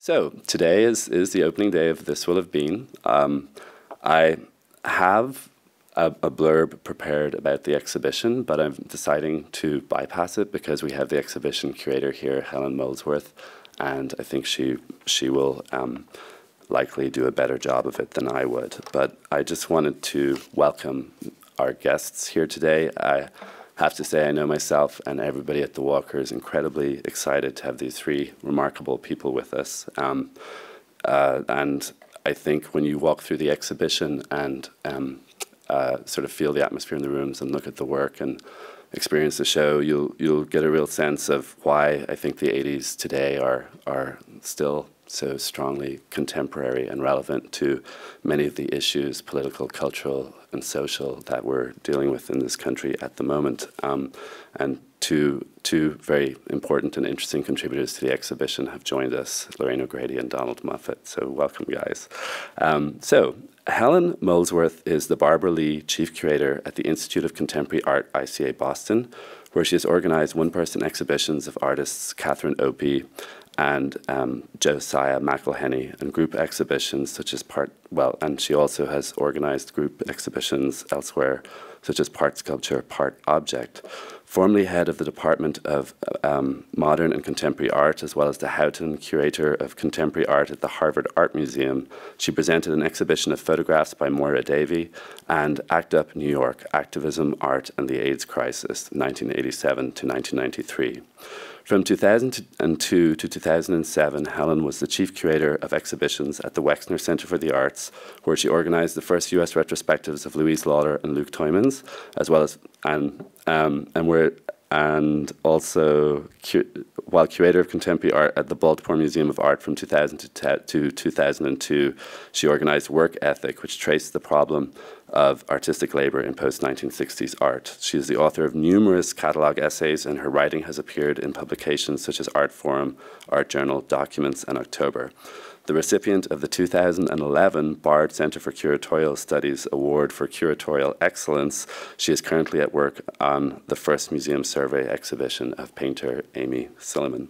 So today is the opening day of This Will Have Been. I have a blurb prepared about the exhibition, but I'm deciding to bypass it because we have the exhibition curator here, Helen Molesworth, and I think she will likely do a better job of it than I would. But I just wanted to welcome our guests here today. I have to say I know myself and everybody at the Walker is incredibly excited to have these three remarkable people with us. And I think when you walk through the exhibition and sort of feel the atmosphere in the rooms and look at the work and experience the show, you'll get a real sense of why I think the 80s today are still so strongly contemporary and relevant to many of the issues, political, cultural, and social, that we're dealing with in this country at the moment. And two very important and interesting contributors to the exhibition have joined us, Lorraine O'Grady and Moffett. So welcome, guys. So Helen Molesworth is the Barbara Lee Chief Curator at the Institute of Contemporary Art, ICA Boston, where she has organized one-person exhibitions of artists Catherine Opie and Josiah McElhenney, and group exhibitions such as and she also has organized group exhibitions elsewhere, such as Part Sculpture, Part Object. Formerly head of the Department of Modern and Contemporary Art, as well as the Houghton Curator of Contemporary Art at the Harvard Art Museum, she presented an exhibition of photographs by Moira Davey and Act Up New York, Activism, Art and the AIDS Crisis, 1987 to 1993. From 2002 to 2007, Helen was the chief curator of exhibitions at the Wexner Center for the Arts, where she organized the first U.S. retrospectives of Louise Lawler and Luke Toymans, as well as while curator of contemporary art at the Baltimore Museum of Art from 2000 to 2002, she organized Work Ethic, which traced the problem of artistic labor in post-1960s art. She is the author of numerous catalog essays, and her writing has appeared in publications such as Art Forum, Art Journal, Documents, and October. The recipient of the 2011 Bard Center for Curatorial Studies Award for Curatorial Excellence, she is currently at work on the first museum survey exhibition of painter Amy Silliman.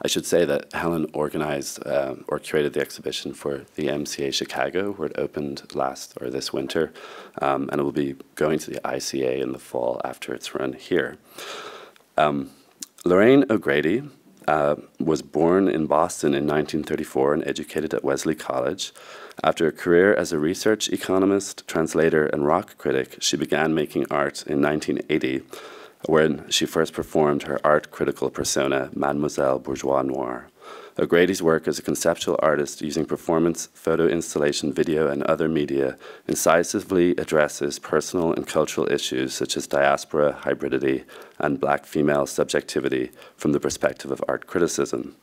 I should say that Helen organized or curated the exhibition for the MCA Chicago, where it opened this winter, and it will be going to the ICA in the fall after its run here. Lorraine O'Grady was born in Boston in 1934 and educated at Wesley College. After a career as a research economist, translator, and rock critic, she began making art in 1980, when she first performed her art critical persona, Mademoiselle Bourgeois Noir. O'Grady's work as a conceptual artist using performance, photo installation, video, and other media incisively addresses personal and cultural issues such as diaspora, hybridity, and black female subjectivity from the perspective of art criticism.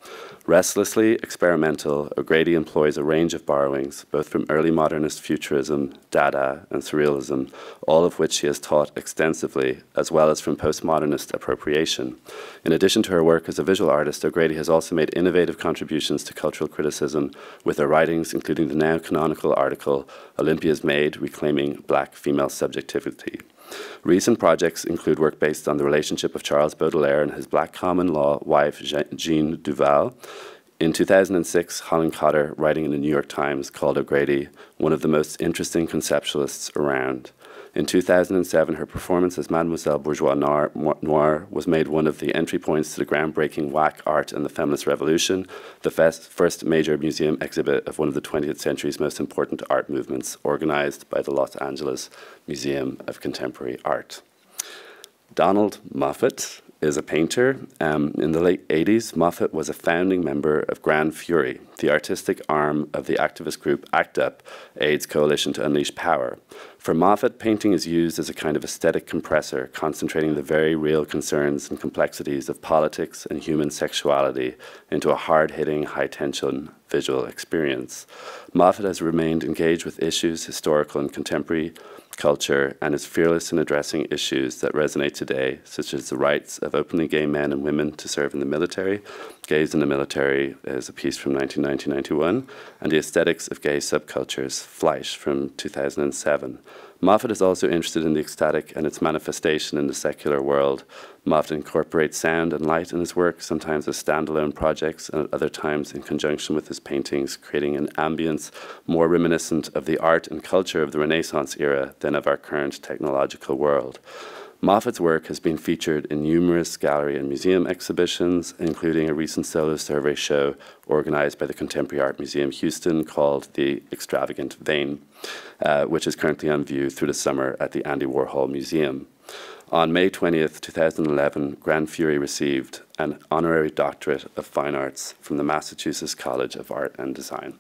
Restlessly experimental, O'Grady employs a range of borrowings, both from early modernist futurism, Dada, and surrealism, all of which she has taught extensively, as well as from postmodernist appropriation. In addition to her work as a visual artist, O'Grady has also made innovative contributions to cultural criticism with her writings, including the now canonical article, Olympia's Maid, Reclaiming Black Female Subjectivity. Recent projects include work based on the relationship of Charles Baudelaire and his black common law wife, Jean Duval. In 2006, Holland Cotter, writing in the New York Times, called O'Grady one of the most interesting conceptualists around. In 2007, her performance as Mademoiselle Bourgeois Noir was made one of the entry points to the groundbreaking WAC art and the feminist revolution, the first major museum exhibit of one of the 20th century's most important art movements, organized by the Los Angeles Museum of Contemporary Art. Donald Moffett is a painter. In the late 80s, Moffett was a founding member of Gran Fury, the artistic arm of the activist group ACT UP, AIDS Coalition to Unleash Power. For Moffett, painting is used as a kind of aesthetic compressor, concentrating the very real concerns and complexities of politics and human sexuality into a hard-hitting, high-tension visual experience. Moffett has remained engaged with issues, historical and contemporary culture, and is fearless in addressing issues that resonate today, such as the rights of openly gay men and women to serve in the military. Gays in the Military is a piece from 1991, and the aesthetics of gay subcultures, Fleisch from 2007. Moffett is also interested in the ecstatic and its manifestation in the secular world. Moffett incorporates sound and light in his work, sometimes as standalone projects and at other times in conjunction with his paintings, creating an ambience more reminiscent of the art and culture of the Renaissance era than of our current technological world. Moffett's work has been featured in numerous gallery and museum exhibitions, including a recent solo survey show organized by the Contemporary Art Museum Houston called The Extravagant Vein, which is currently on view through the summer at the Andy Warhol Museum. On May 20th, 2011, Gran Fury received an honorary doctorate of fine arts from the Massachusetts College of Art and Design.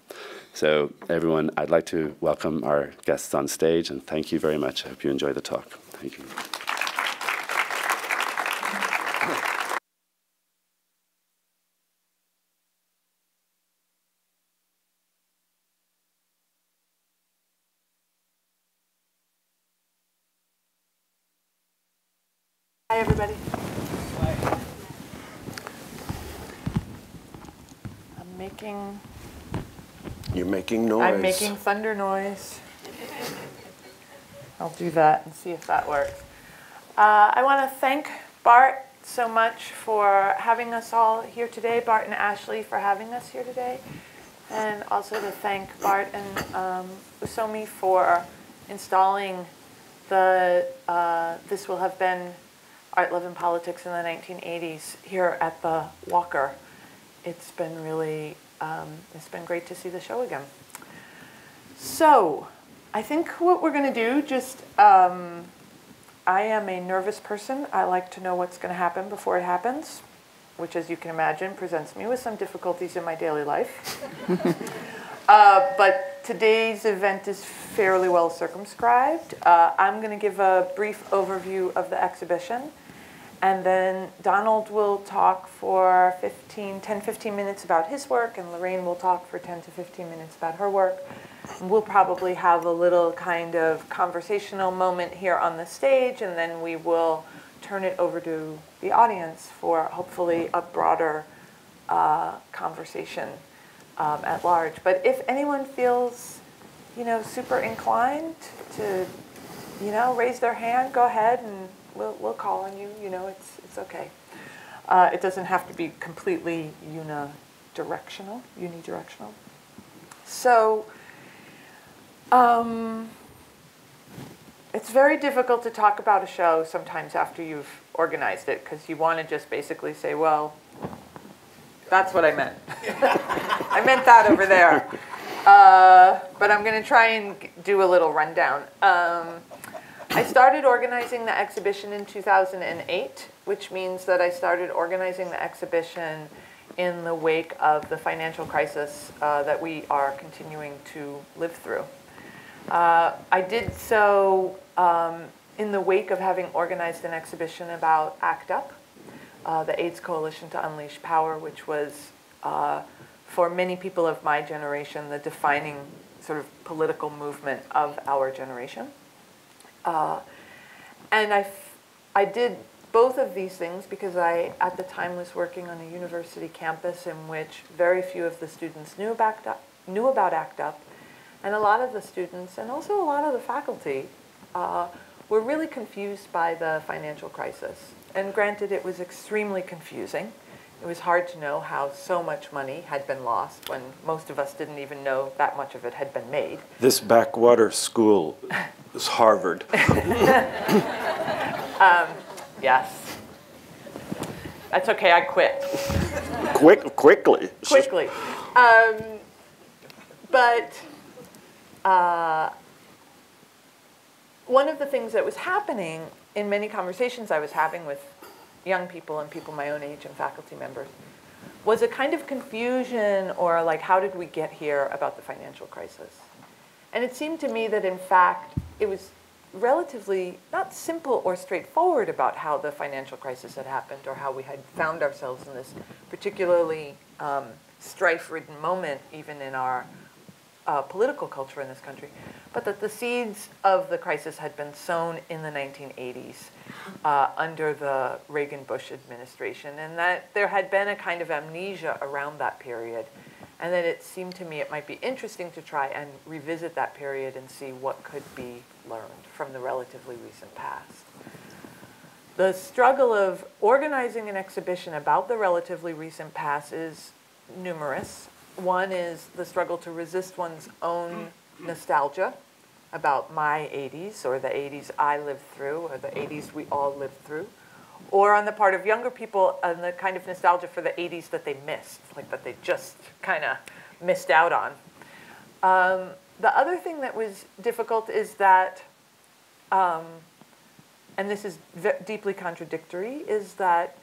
So everyone, I'd like to welcome our guests on stage, and thank you very much. I hope you enjoy the talk. Thank you. Hi, everybody. Hi. You're making noise. I'm making thunder noise. I'll do that and see if that works. I want to thank Bart so much for having us all here today, Bart and Ashley for having us here today, and also to thank Bart and Usomi for installing the This Will Have Been Art, Love, and Politics in the 1980s here at the Walker. It's been really, it's been great to see the show again. So, I think what we're going to do, I am a nervous person. I like to know what's going to happen before it happens, which, as you can imagine, presents me with some difficulties in my daily life. But today's event is fairly well circumscribed. I'm going to give a brief overview of the exhibition, and then Donald will talk for 10-15 minutes about his work, and Lorraine will talk for 10 to 15 minutes about her work. And we'll probably have a little kind of conversational moment here on the stage, and then we will turn it over to the audience for hopefully a broader conversation at large. But if anyone feels, super inclined to, raise their hand, go ahead, and we'll call on you. It's okay. It doesn't have to be completely unidirectional. So, it's very difficult to talk about a show sometimes after you've organized it, because you want to just basically say, well, that's what I meant. I meant that over there. But I'm going to try and do a little rundown. I started organizing the exhibition in 2008, which means that I started organizing the exhibition in the wake of the financial crisis that we are continuing to live through. I did so in the wake of having organized an exhibition about ACT UP, the AIDS Coalition to Unleash Power, which was, for many people of my generation, the defining sort of political movement of our generation. And I did both of these things because I, at the time, was working on a university campus in which very few of the students knew about ACT UP, and a lot of the students, and also a lot of the faculty, were really confused by the financial crisis. And granted, it was extremely confusing. It was hard to know how so much money had been lost when most of us didn't even know that much of it had been made. This backwater school is Harvard. Yes. That's okay, I quit. Quickly. Quickly. One of the things that was happening in many conversations I was having with young people and people my own age and faculty members was a kind of confusion, or like, how did we get here, about the financial crisis? And it seemed to me that, in fact, it was relatively not simple or straightforward about how the financial crisis had happened, or how we had found ourselves in this particularly strife-ridden moment, even in our political culture in this country, but that the seeds of the crisis had been sown in the 1980s under the Reagan-Bush administration, and that there had been a kind of amnesia around that period, and that it seemed to me it might be interesting to try and revisit that period and see what could be learned from the relatively recent past. The struggle of organizing an exhibition about the relatively recent past is numerous. One is the struggle to resist one's own nostalgia about my 80s, or the 80s I lived through, or the 80s we all lived through, or on the part of younger people, the kind of nostalgia for the 80s that they missed, like that they just kind of missed out on. The other thing that was difficult is that, and this is deeply contradictory, is that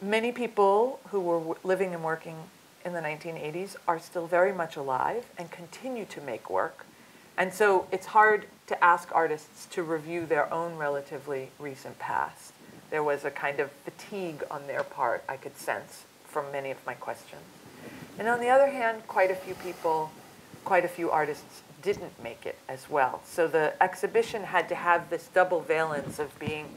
many people who were living and working in the 1980s are still very much alive and continue to make work. And so it's hard to ask artists to review their own relatively recent past. There was a kind of fatigue on their part, I could sense, from many of my questions. And on the other hand, quite a few people, quite a few artists didn't make it as well. So the exhibition had to have this double valence of being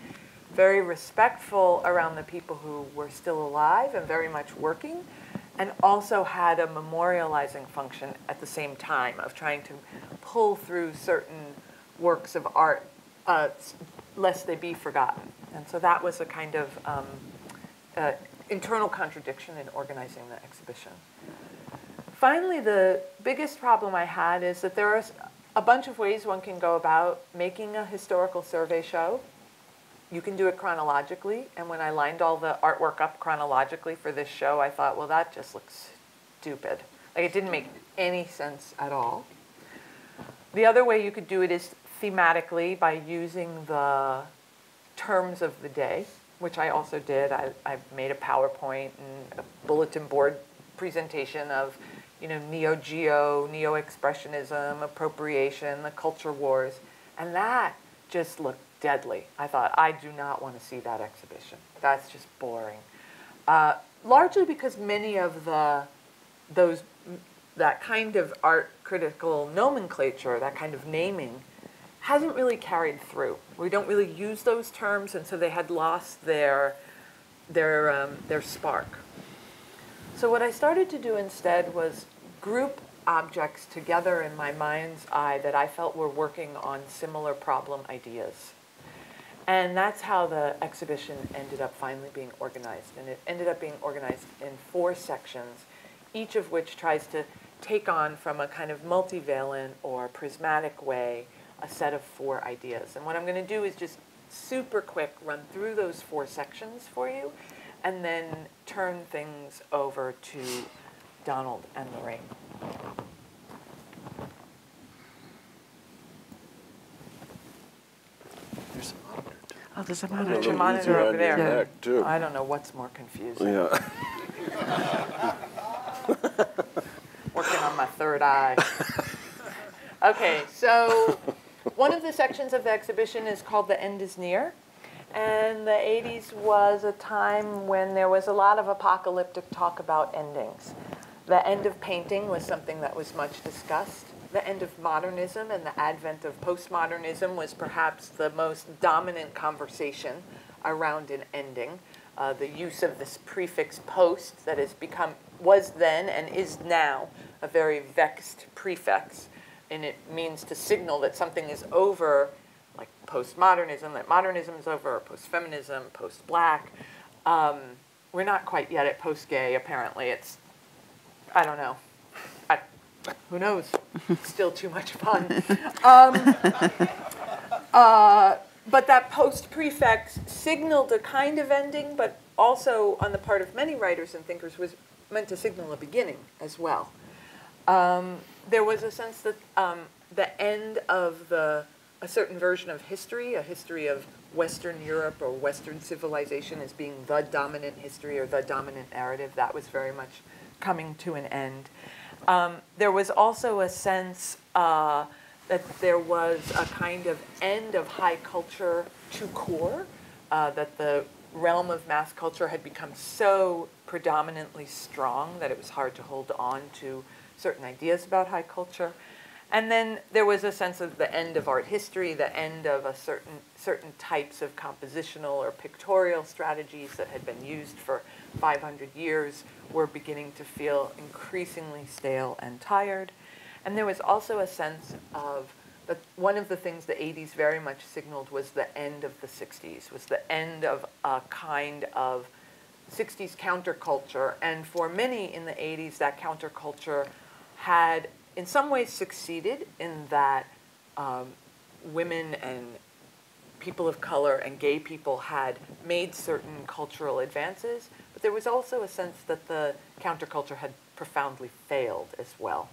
very respectful around the people who were still alive and very much working, and also had a memorializing function at the same time of trying to pull through certain works of art lest they be forgotten. And so that was a kind of internal contradiction in organizing the exhibition. Finally, the biggest problem I had is that there are a bunch of ways one can go about making a historical survey show. You can do it chronologically, and when I lined all the artwork up chronologically for this show, I thought, well, that just looks stupid. Like, it didn't make any sense at all. The other way you could do it is thematically by using the terms of the day, which I also did. I made a PowerPoint and a bulletin board presentation of, you know, Neo-Geo, Neo-Expressionism, appropriation, the culture wars, and that just looked deadly. I thought, I do not want to see that exhibition. That's just boring. Largely because many of that kind of art critical nomenclature, that kind of naming, hasn't really carried through. We don't really use those terms, and so they had lost their spark. So what I started to do instead was group objects together in my mind's eye that I felt were working on similar problem ideas. And that's how the exhibition ended up finally being organized. And it ended up being organized in 4 sections, each of which tries to take on from a kind of multivalent or prismatic way a set of 4 ideas. And what I'm going to do is just super quick run through those 4 sections for you, and then turn things over to Donald and Lorraine. There's a monitor. Oh, there's a There's monitor. a monitor over there. Neck, too. I don't know what's more confusing. Yeah. Working on my third eye. Okay, so one of the sections of the exhibition is called The End is Near. And the 80s was a time when there was a lot of apocalyptic talk about endings. The end of painting was something that was much discussed. The end of modernism and the advent of postmodernism was perhaps the most dominant conversation around an ending. The use of this prefix post that was then and is now a very vexed prefix. And it means to signal that something is over, like postmodernism, that modernism is over, or post-feminism, post-black. We're not quite yet at post-gay, apparently. It's, I don't know. Who knows? It's still too much fun. But that post-prefix signaled a kind of ending, but also on the part of many writers and thinkers was meant to signal a beginning as well. There was a sense that the end of a certain version of history, a history of Western Europe or Western civilization as being the dominant history or the dominant narrative, that was very much coming to an end. There was also a sense that there was a kind of end of high culture to core, that the realm of mass culture had become so predominantly strong that it was hard to hold on to certain ideas about high culture. And then there was a sense of the end of art history, the end of a certain types of compositional or pictorial strategies that had been used for 500 years were beginning to feel increasingly stale and tired. And there was also a sense of that one of the things the 80s very much signaled was the end of the 60s, was the end of a kind of 60s counterculture. And for many in the 80s, that counterculture had in some ways succeeded in that women and people of color and gay people had made certain cultural advances, but there was also a sense that the counterculture had profoundly failed as well.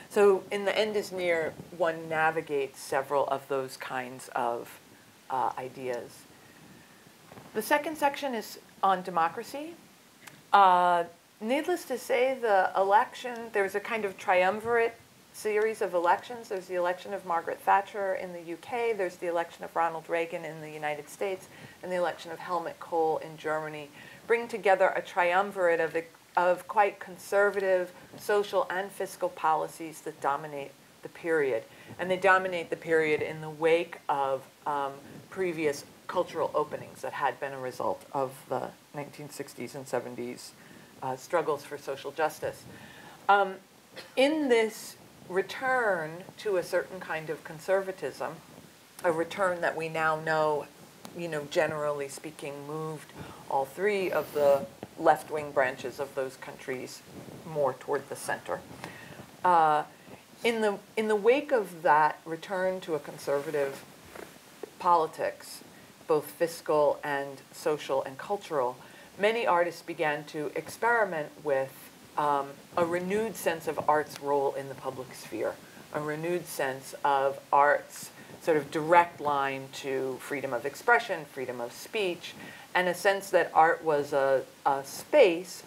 So in The End is Near, one navigates several of those kinds of ideas. The second section is on democracy. Needless to say, the election, there's a kind of triumvirate series of elections. There's the election of Margaret Thatcher in the UK, there's the election of Ronald Reagan in the United States, and the election of Helmut Kohl in Germany, bring together a triumvirate of quite conservative social and fiscal policies that dominate the period. And they dominate the period in the wake of previous cultural openings that had been a result of the 1960s and 70s struggles for social justice. In this return to a certain kind of conservatism, a return that we now know, generally speaking, moved all three of the left-wing branches of those countries more toward the center. In the wake of that return to a conservative politics, both fiscal and social and cultural, many artists began to experiment with a renewed sense of art's role in the public sphere, a renewed sense of art's sort of direct line to freedom of expression, freedom of speech, and a sense that art was a space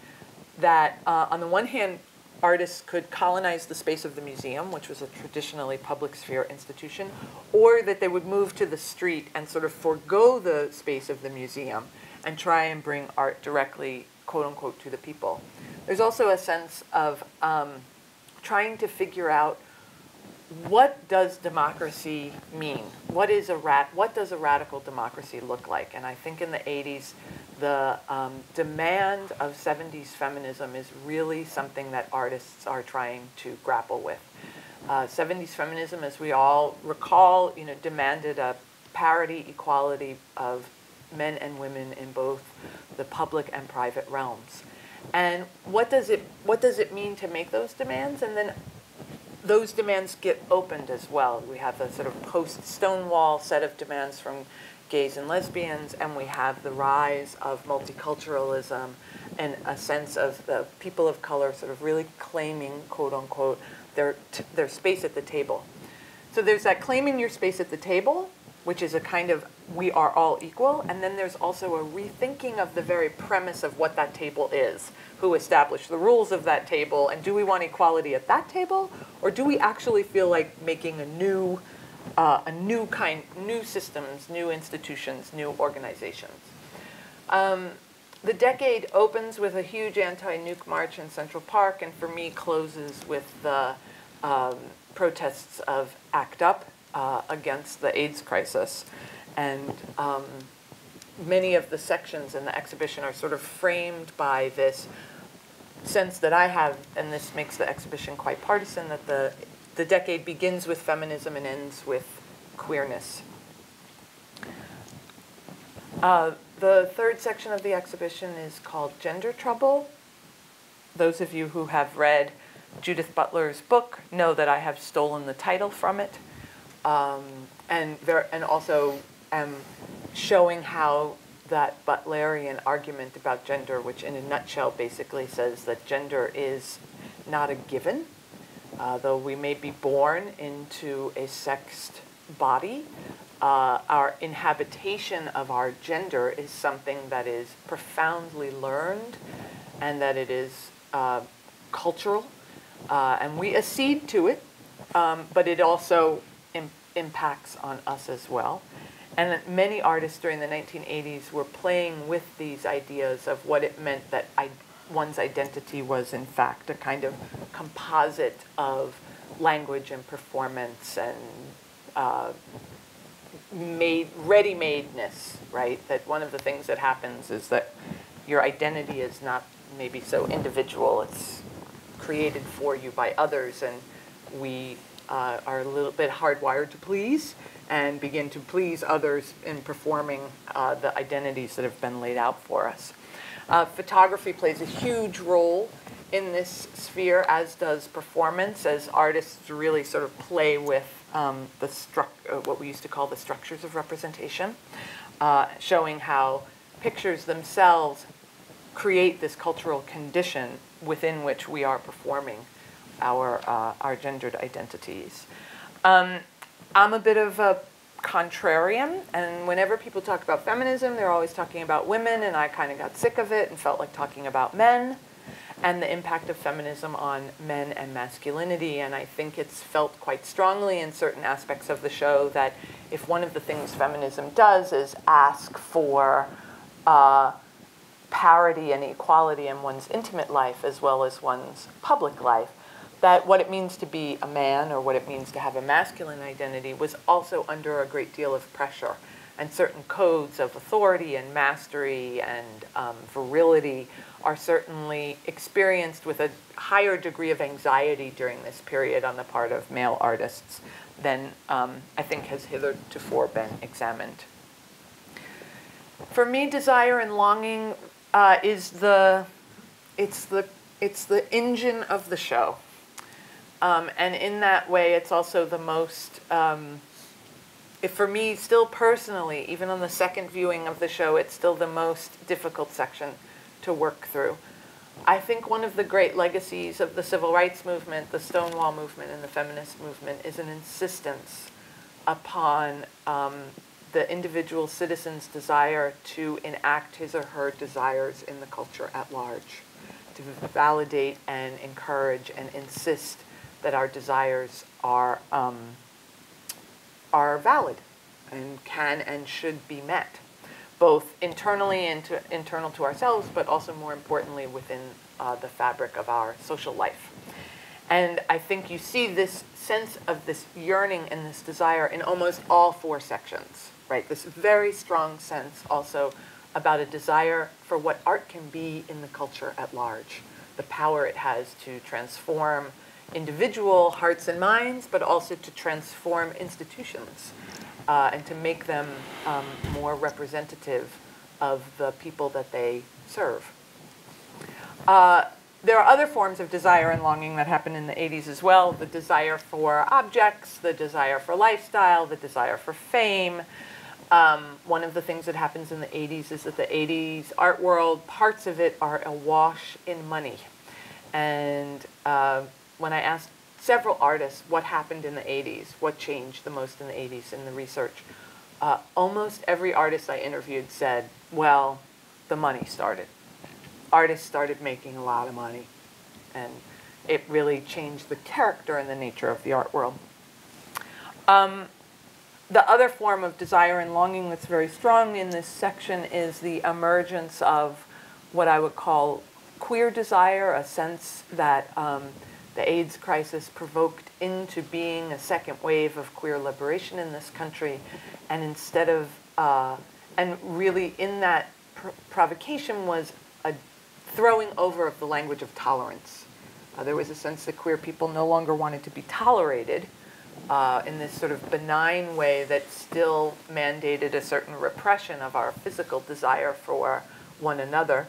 that, on the one hand, artists could colonize the space of the museum, which was a traditionally public sphere institution, or that they would move to the street and sort of forego the space of the museum and try and bring art directly, quote unquote, to the people. There's also a sense of trying to figure out, what does democracy mean? What does a radical democracy look like? And I think in the 80s, the demand of 70s feminism is really something that artists are trying to grapple with. 70s feminism, as we all recall, demanded a parity, equality of men and women in both the public and private realms. And what does it mean to make those demands? And then those demands get opened as well. We have a sort of post-Stonewall set of demands from gays and lesbians, and we have the rise of multiculturalism and a sense of the people of color sort of really claiming, quote unquote, their space at the table. So there's that claiming your space at the table, which is a kind of we are all equal, and then there's also a rethinking of the very premise of what that table is. Who established the rules of that table, and do we want equality at that table, or do we actually feel like making a new systems, new institutions, new organizations? The decade opens with a huge anti-nuke march in Central Park, and for me closes with the protests of ACT UP against the AIDS crisis. And many of the sections in the exhibition are sort of framed by this sense that I have, and this makes the exhibition quite partisan, that the decade begins with feminism and ends with queerness. The third section of the exhibition is called Gender Trouble. Those of you who have read Judith Butler's book know that I have stolen the title from it, and also am showing how that Butlerian argument about gender, which in a nutshell basically says that gender is not a given, though we may be born into a sexed body, our inhabitation of our gender is something that is profoundly learned, and that it is cultural, and we accede to it, but it also impacts on us as well. And many artists during the 1980s were playing with these ideas of what it meant that one's identity was, in fact, a kind of composite of language and performance and ready-madeness, right? That one of the things that happens is that your identity is not maybe so individual. It's created for you by others, and we are a little bit hardwired to please and begin to please others in performing the identities that have been laid out for us. Photography plays a huge role in this sphere, as does performance, as artists really sort of play with what we used to call the structures of representation, showing how pictures themselves create this cultural condition within which we are performing our gendered identities. I'm a bit of a contrarian, and whenever people talk about feminism, they're always talking about women, and I kind of got sick of it and felt like talking about men and the impact of feminism on men and masculinity. And I think it's felt quite strongly in certain aspects of the show that if one of the things feminism does is ask for parity and equality in one's intimate life as well as one's public life, that what it means to be a man or what it means to have a masculine identity was also under a great deal of pressure. And certain codes of authority and mastery and virility are certainly experienced with a higher degree of anxiety during this period on the part of male artists than I think has hitherto been examined. For me, desire and longing is the engine of the show. And in that way, it's also the most, for me, still personally, even on the second viewing of the show, it's still the most difficult section to work through. I think one of the great legacies of the civil rights movement, the Stonewall movement, and the feminist movement is an insistence upon the individual citizen's desire to enact his or her desires in the culture at large, to validate and encourage and insist that our desires are valid and can and should be met, both internally and internal to ourselves, but also more importantly within the fabric of our social life. And I think you see this sense of this yearning and this desire in almost all four sections, right? This very strong sense also about a desire for what art can be in the culture at large, the power it has to transform individual hearts and minds, but also to transform institutions and to make them more representative of the people that they serve. There are other forms of desire and longing that happen in the 80s as well. The desire for objects, the desire for lifestyle, the desire for fame. One of the things that happens in the 80s is that the 80s art world, parts of it are awash in money. And when I asked several artists what happened in the 80s, what changed the most in the 80s in the research, almost every artist I interviewed said, well, the money started. Artists started making a lot of money, and it really changed the character and the nature of the art world. The other form of desire and longing that's very strong in this section is the emergence of what I would call queer desire, a sense that the AIDS crisis provoked into being a second wave of queer liberation in this country, and instead of, and really in that provocation was a throwing over of the language of tolerance. There was a sense that queer people no longer wanted to be tolerated in this sort of benign way that still mandated a certain repression of our physical desire for one another,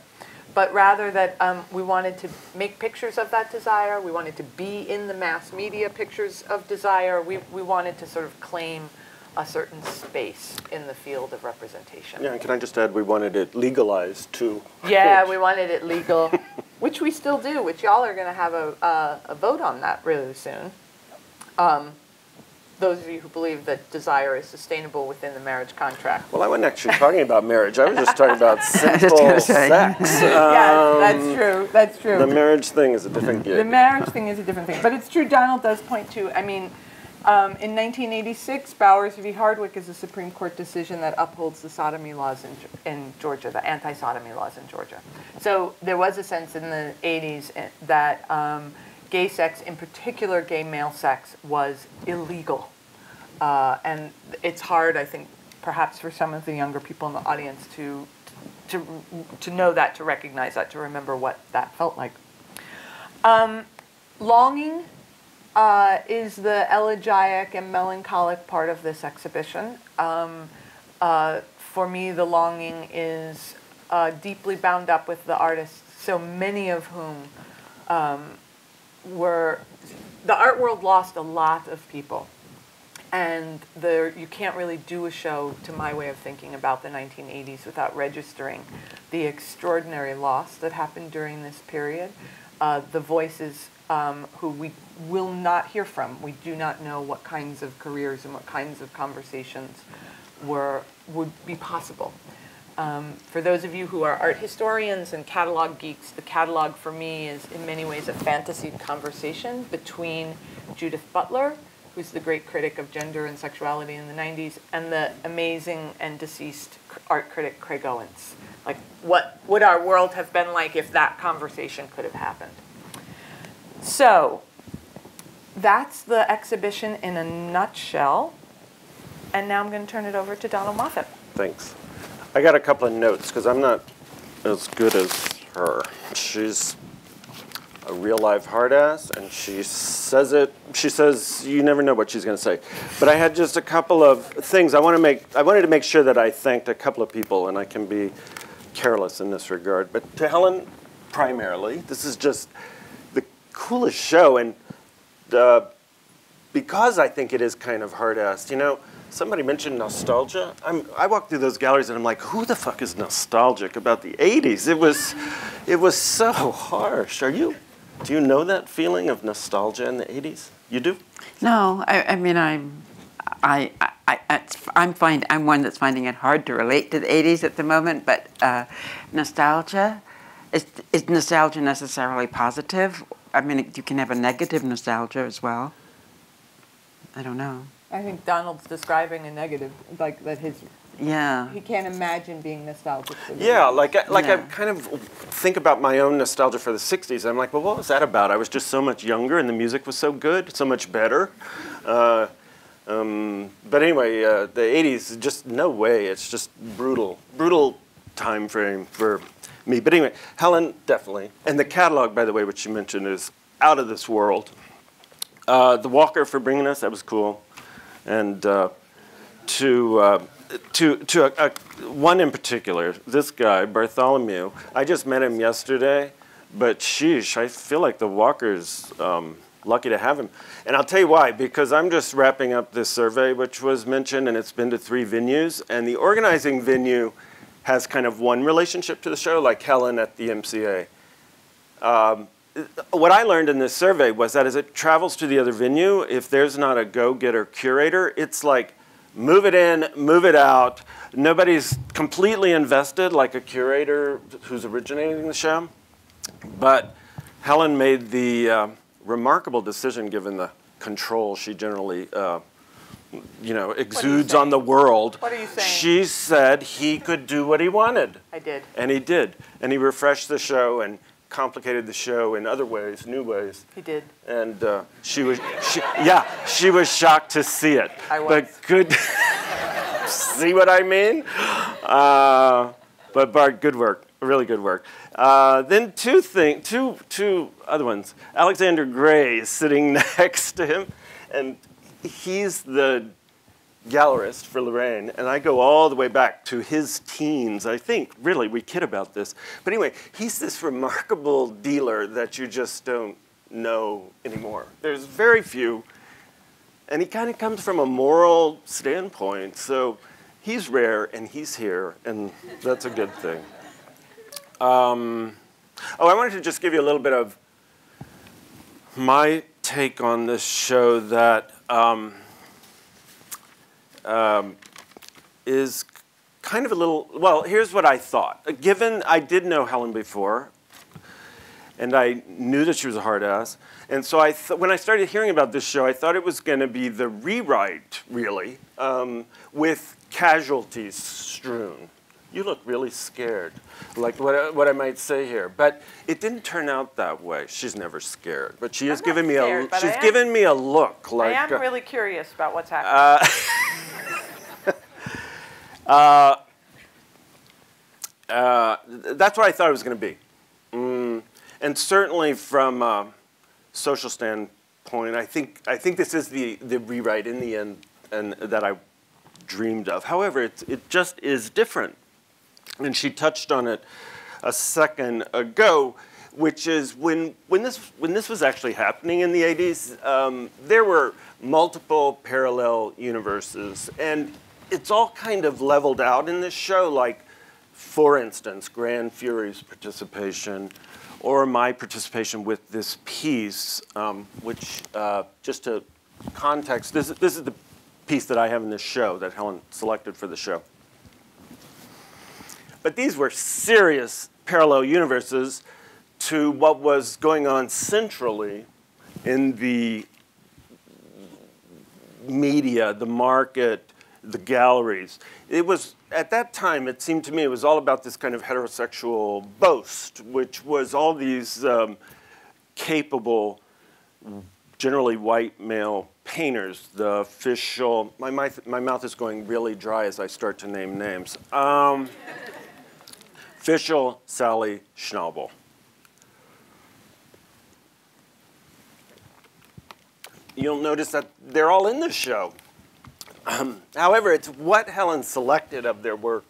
but rather that we wanted to make pictures of that desire. We wanted to be in the mass media pictures of desire. We wanted to sort of claim a certain space in the field of representation. Yeah, and can I just add, we wanted it legalized too. Yeah, we wanted it legal, which we still do, which y'all are going to have a vote on that really soon. Those of you who believe that desire is sustainable within the marriage contract. Well, I wasn't actually talking about marriage. I was just talking about simple sex. Yes, that's true. That's true. The marriage thing is a different gig. The marriage thing is a different thing. But it's true, Donald does point to, I mean, in 1986, Bowers v. Hardwick is a Supreme Court decision that upholds the sodomy laws in Georgia, the anti-sodomy laws in Georgia. So there was a sense in the 80s that gay sex, in particular gay male sex, was illegal. And it's hard, I think, perhaps for some of the younger people in the audience to know that, to recognize that, to remember what that felt like. Longing is the elegiac and melancholic part of this exhibition. For me, the longing is deeply bound up with the artists, so many of whom the art world lost a lot of people. And you can't really do a show, to my way of thinking, about the 1980s without registering the extraordinary loss that happened during this period. The voices who we will not hear from. We do not know what kinds of careers and what kinds of conversations would be possible. For those of you who are art historians and catalog geeks, the catalog for me is in many ways a fantasy conversation between Judith Butler, who's the great critic of gender and sexuality in the 90s, and the amazing and deceased art critic Craig Owens. Like, what would our world have been like if that conversation could have happened? So, that's the exhibition in a nutshell. And now I'm going to turn it over to Donald Moffett. Thanks. I got a couple of notes because I'm not as good as her. She's a real live hard ass, and she says it. She says you never know what she's going to say. But I had just a couple of things I wanted to make sure that I thanked a couple of people, and I can be careless in this regard. But to Helen, primarily, this is just the coolest show, and because I think it is kind of hard-assed, you know. Somebody mentioned nostalgia. I walk through those galleries and I'm like, who the fuck is nostalgic about the 80s? It was so harsh. Do you know that feeling of nostalgia in the 80s? You do? No, I mean, I'm one that's finding it hard to relate to the 80s at the moment, but nostalgia, is nostalgia necessarily positive? I mean, you can have a negative nostalgia as well. I don't know. I think Donald's describing a negative, like that he can't imagine being nostalgic for the I kind of think about my own nostalgia for the 60s. I'm like, well, what was that about? I was just so much younger and the music was so good, so much better. But anyway, the 80s, just no way. It's just brutal time frame for me. But anyway, Helen, definitely. And the catalog, by the way, which you mentioned, is out of this world. The Walker for bringing us, that was cool. And to one in particular, this guy, Bartholomew, I just met him yesterday, but sheesh, I feel like the Walker's lucky to have him. And I'll tell you why, because I'm just wrapping up this survey, which was mentioned, and it's been to 3 venues, and the organizing venue has kind of one relationship to the show, like Helen at the MCA. What I learned in this survey was that as it travels to the other venue, if there's not a go-getter curator, it's like move it in, move it out. Nobody's completely invested like a curator who's originating the show. But Helen made the remarkable decision, given the control she generally exudes on the world. What are you saying? She said he could do what he wanted. I did. And he did. And he refreshed the show and complicated the show in other ways, new ways. He did. And she was shocked to see it. I was. But good, see what I mean? But Bart, good work, really good work. Then two other ones. Alexander Gray is sitting next to him, and he's the gallerist for Lorraine, and I go all the way back to his teens. I think, really, we kid about this. But anyway, he's this remarkable dealer that you just don't know anymore. There's very few, and he kind of comes from a moral standpoint, so he's rare, and he's here, and that's a good thing. I wanted to just give you a little bit of my take on this show that is kind of a little, well, here's what I thought. Given I did know Helen before, and I knew that she was a hard ass, and so when I started hearing about this show, I thought it was going to be the rewrite, really, with casualties strewn. You look really scared, like what I might say here, but it didn't turn out that way. She's never scared, but she has given me a look. Like I am really curious about what's happening. That's what I thought it was going to be. And certainly from a social standpoint, point. I think this is the rewrite in the end and that I dreamed of. However, it just is different. And she touched on it a second ago, which is when this was actually happening in the 80s, there were multiple parallel universes. And it's all kind of leveled out in this show, like, for instance, Gran Fury's participation, or my participation with this piece, which, just to context, this is the piece that I have in this show that Helen selected for the show. But these were serious parallel universes to what was going on centrally in the media, the market, the galleries. It was, at that time, it seemed to me, it was all about this kind of heterosexual boast, which was all these capable, generally white male painters. The official, my mouth is going really dry as I start to name names. Official Sally Schnabel. You'll notice that they're all in this show. However, it's what Helen selected of their work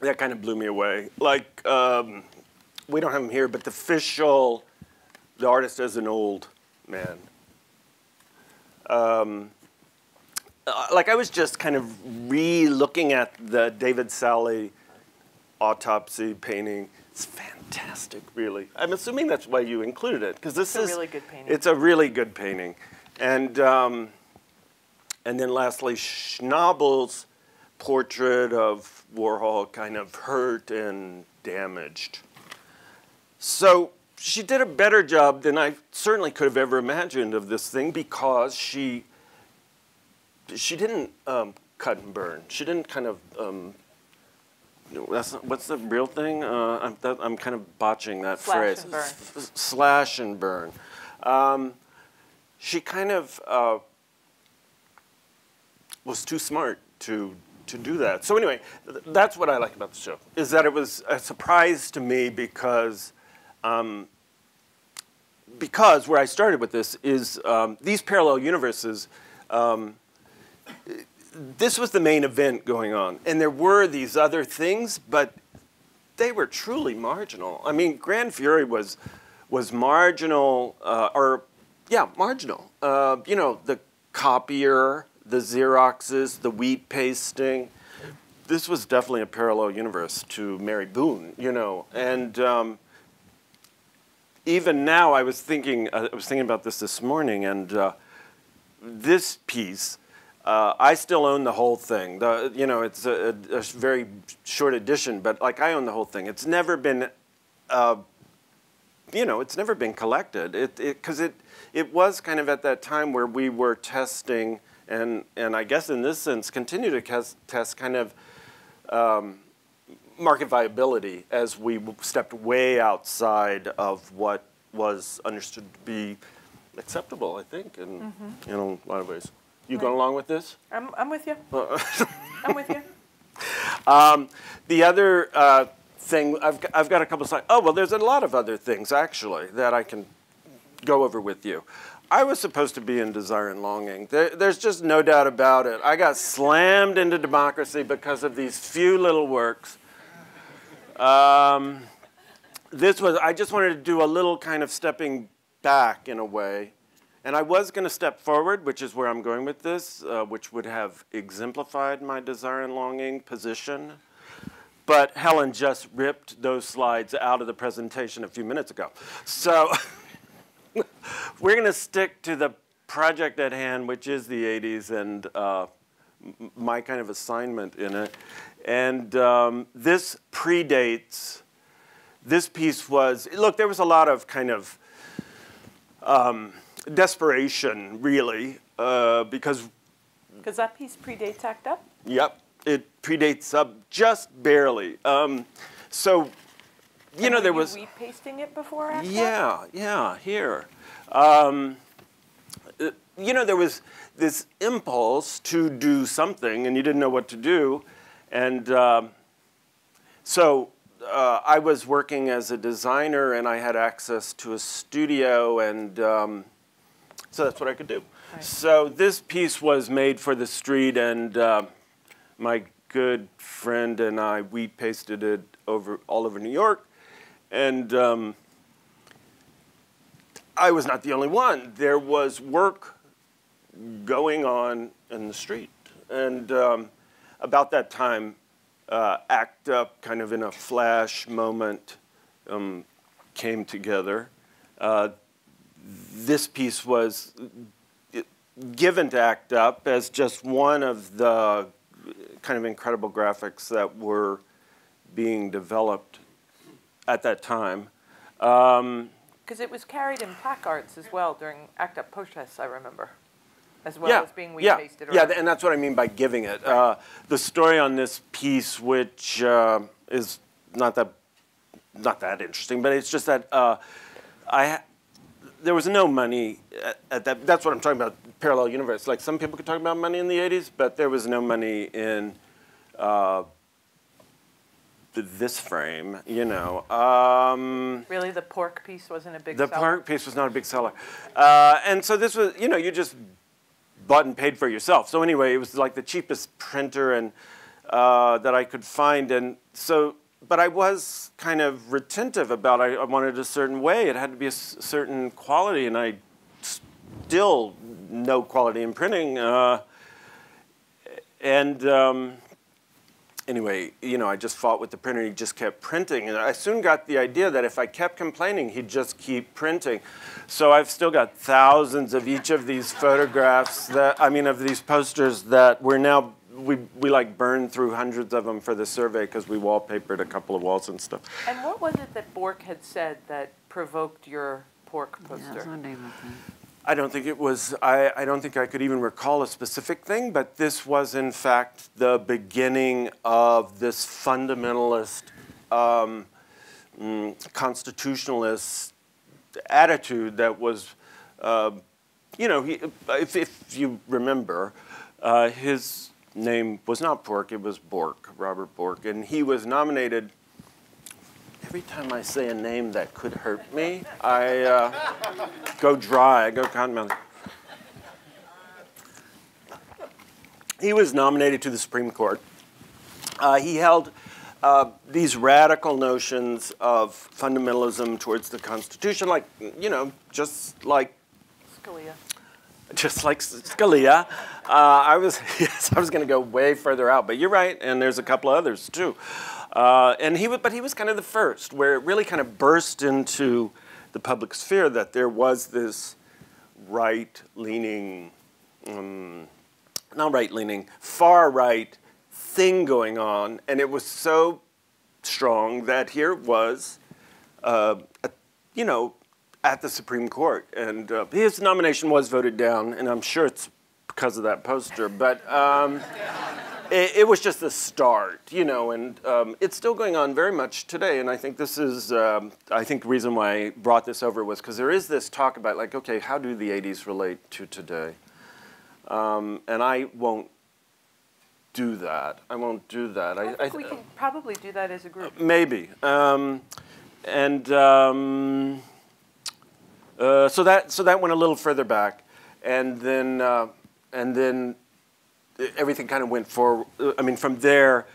that kind of blew me away. Like, we don't have him here, but the artist as an old man. Like, I was just kind of re-looking at the David Sally autopsy painting. It's fantastic, really. I'm assuming that's why you included it, because this is a really good painting. It's a really good painting, and then lastly, Schnabel's portrait of Warhol, kind of hurt and damaged. So she did a better job than I certainly could have ever imagined of this thing, because she didn't cut and burn. She didn't kind of what's the real thing? I'm kind of botching that phrase. Slash and burn. Slash and burn. She kind of was too smart to do that. So anyway, that's what I like about the show, is that it was a surprise to me because where I started with this is these parallel universes. This was the main event going on, and there were these other things, but they were truly marginal. I mean, Gran Fury was marginal, marginal. You know, the copier, the Xeroxes, the wheat pasting. This was definitely a parallel universe to Mary Boone, you know, and even now I was thinking about this morning, and this piece. I still own the whole thing. You know, it's a very short edition, but like I own the whole thing. It's never been, you know, it's never been collected. Because it was kind of at that time where we were testing, and I guess in this sense continue to test kind of market viability as we stepped way outside of what was understood to be acceptable, I think, in a lot of ways. You going along with this? I'm with you. I'm with you. The other thing, I've got a couple slides. Oh, well, there's a lot of other things, actually, that I can go over with you. I was supposed to be in Desire and Longing. There's just no doubt about it. I got slammed into democracy because of these few little works. I just wanted to do a little kind of stepping back in a way. And I was going to step forward, which is where I'm going with this, which would have exemplified my Desire and Longing position. But Helen just ripped those slides out of the presentation a few minutes ago. So we're going to stick to the project at hand, which is the 80s, and my kind of assignment in it. And this predates, this piece was, look, there was a lot of kind of desperation, really, because that piece predates ACT UP? Yep, it predates UP just barely. So, you know, there was... Were you wheat pasting it before ACT UP? Yeah, here. You know, there was this impulse to do something, and you didn't know what to do. And so I was working as a designer, and I had access to a studio, and So that's what I could do. Right. So this piece was made for the street, and my good friend and I, we pasted it all over New York. And I was not the only one. There was work going on in the street. And about that time, ACT UP, kind of in a flash moment, came together. This piece was given to ACT UP as just one of the kind of incredible graphics that were being developed at that time. Because it was carried in placards as well during ACT UP protests, I remember, as well as being pasted around. Yeah, and that's what I mean by giving it. Right. The story on this piece, which is not that interesting, but it's just that there was no money at that. That's what I'm talking about, parallel universe. Like some people could talk about money in the 80s, but there was no money in this frame, you know. Really, the pork piece wasn't a big seller? The pork piece was not a big seller. And so this was, you know, you just bought and paid for yourself. So anyway, it was like the cheapest printer and that I could find. And so, but I was kind of retentive about, I wanted a certain way. It had to be a certain quality, and I still no quality in printing. Anyway, you know, I just fought with the printer. He just kept printing. And I soon got the idea that if I kept complaining, he'd just keep printing. So I've still got thousands of each of these photographs, of these posters that we're now, we like burned through hundreds of them for the survey because we wallpapered a couple of walls and stuff. And what was it that Bork had said that provoked your pork poster? I don't think it was, I don't think I could even recall a specific thing, but this was in fact the beginning of this fundamentalist, constitutionalist attitude that was, you know, if you remember, his name was not Pork, it was Bork, Robert Bork, and he was nominated. Every time I say a name that could hurt me, I go dry, I go cottonmouth. He was nominated to the Supreme Court. He held these radical notions of fundamentalism towards the Constitution, like, you know, just like Scalia. Just like Scalia. I was going to go way further out, but you're right, and there's a couple of others too. But he was kind of the first, where it really kind of burst into the public sphere that there was this right-leaning, not right-leaning, far-right thing going on, and it was so strong that here it was, you know, at the Supreme Court, and his nomination was voted down, and I'm sure it's because of that poster, but it was just the start, you know, and it's still going on very much today, and I think this is, I think the reason why I brought this over was because there is this talk about, like, okay, how do the 80s relate to today? And I won't do that. I won't do that. I think we can probably do that as a group. Maybe. So that went a little further back, and then everything kind of went forward. I mean, from there,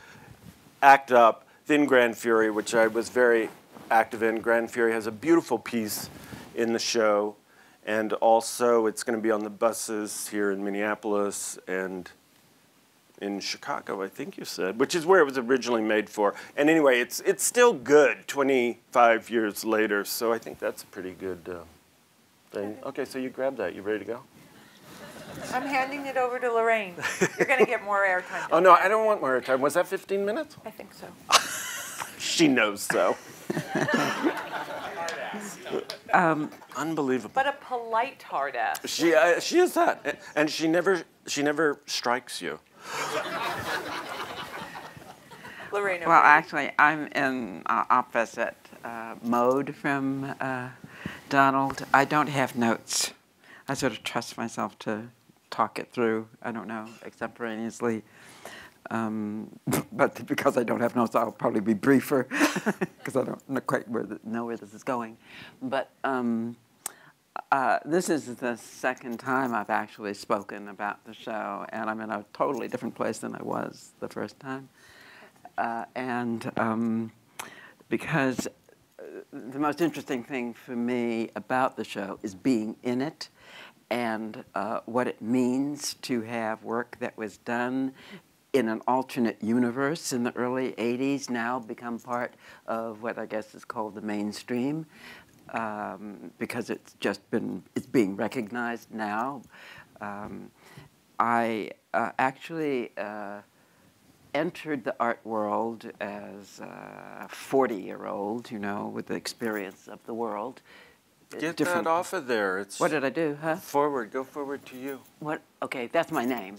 ACT UP, then Gran Fury, which I was very active in. Gran Fury has a beautiful piece in the show, and also it's going to be on the buses here in Minneapolis and in Chicago, I think you said, which is where it was originally made for. And anyway, it's still good 25 years later, so I think that's a pretty good thing. Okay, so you grab that. You ready to go? I'm handing it over to Lorraine. You're going to get more airtime. Oh, no, I don't want more airtime. Was that 15 minutes? I think so. She knows so. Unbelievable. But a polite hard ass. She is that, and she never strikes you. Lorraine O'Grady. Well, actually, I'm in opposite mode from Donald. I don't have notes. I sort of trust myself to talk it through, I don't know, extemporaneously. But because I don't have notes, I'll probably be briefer because I don't know quite know where this is going. But This is the second time I've actually spoken about the show, and I'm in a totally different place than I was the first time. Because the most interesting thing for me about the show is being in it and what it means to have work that was done in an alternate universe in the early 80s now become part of what I guess is called the mainstream. Because it's being recognized now. I actually entered the art world as a 40-year-old, you know, with the experience of the world. Get that off of there. It's what did I do, huh? Forward, go forward to you. What? Okay, that's my name.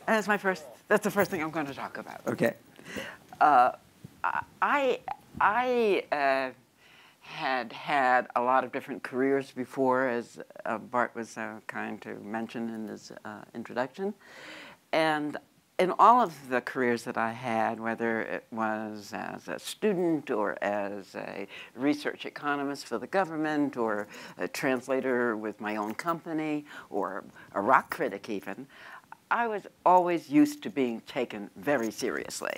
That's the first thing I'm going to talk about. Okay. I had a lot of different careers before, as Bart was kind to mention in his introduction. And in all of the careers that I had, whether it was as a student or as a research economist for the government or a translator with my own company or a rock critic even, I was always used to being taken very seriously.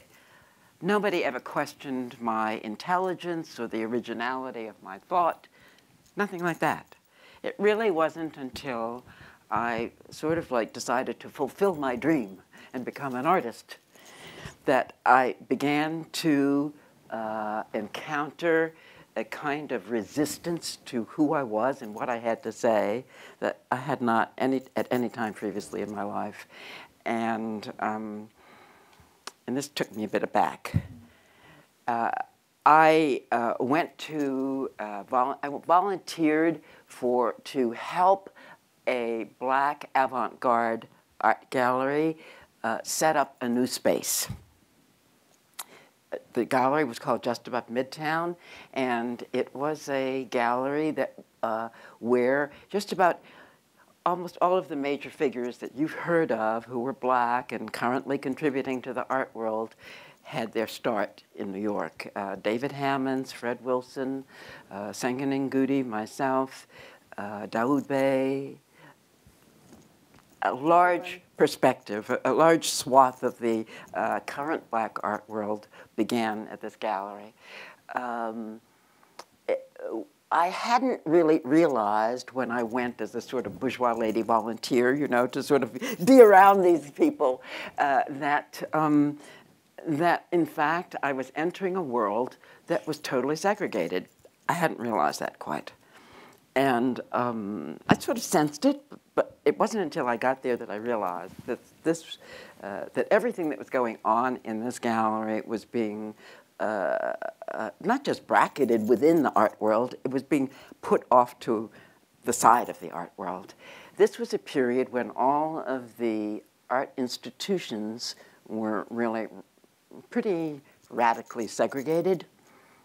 Nobody ever questioned my intelligence or the originality of my thought, nothing like that. It really wasn't until I sort of like decided to fulfill my dream and become an artist that I began to encounter a kind of resistance to who I was and what I had to say that I had not at any time previously in my life. And this took me a bit aback. I volunteered to help a black avant-garde art gallery set up a new space. The gallery was called Just Above Midtown, and it was a gallery that where just about almost all of the major figures that you've heard of who were black and currently contributing to the art world had their start in New York. David Hammonds, Fred Wilson, Sengen Ngudi, myself, Daoud Bey, a large perspective, a large swath of the current black art world began at this gallery. I hadn't really realized when I went as a sort of bourgeois lady volunteer, you know, to sort of be around these people, that in fact I was entering a world that was totally segregated. I hadn't realized that quite. And I sort of sensed it, but it wasn't until I got there that I realized that that everything that was going on in this gallery was being not just bracketed within the art world, it was being put off to the side of the art world. This was a period when all of the art institutions were really pretty radically segregated.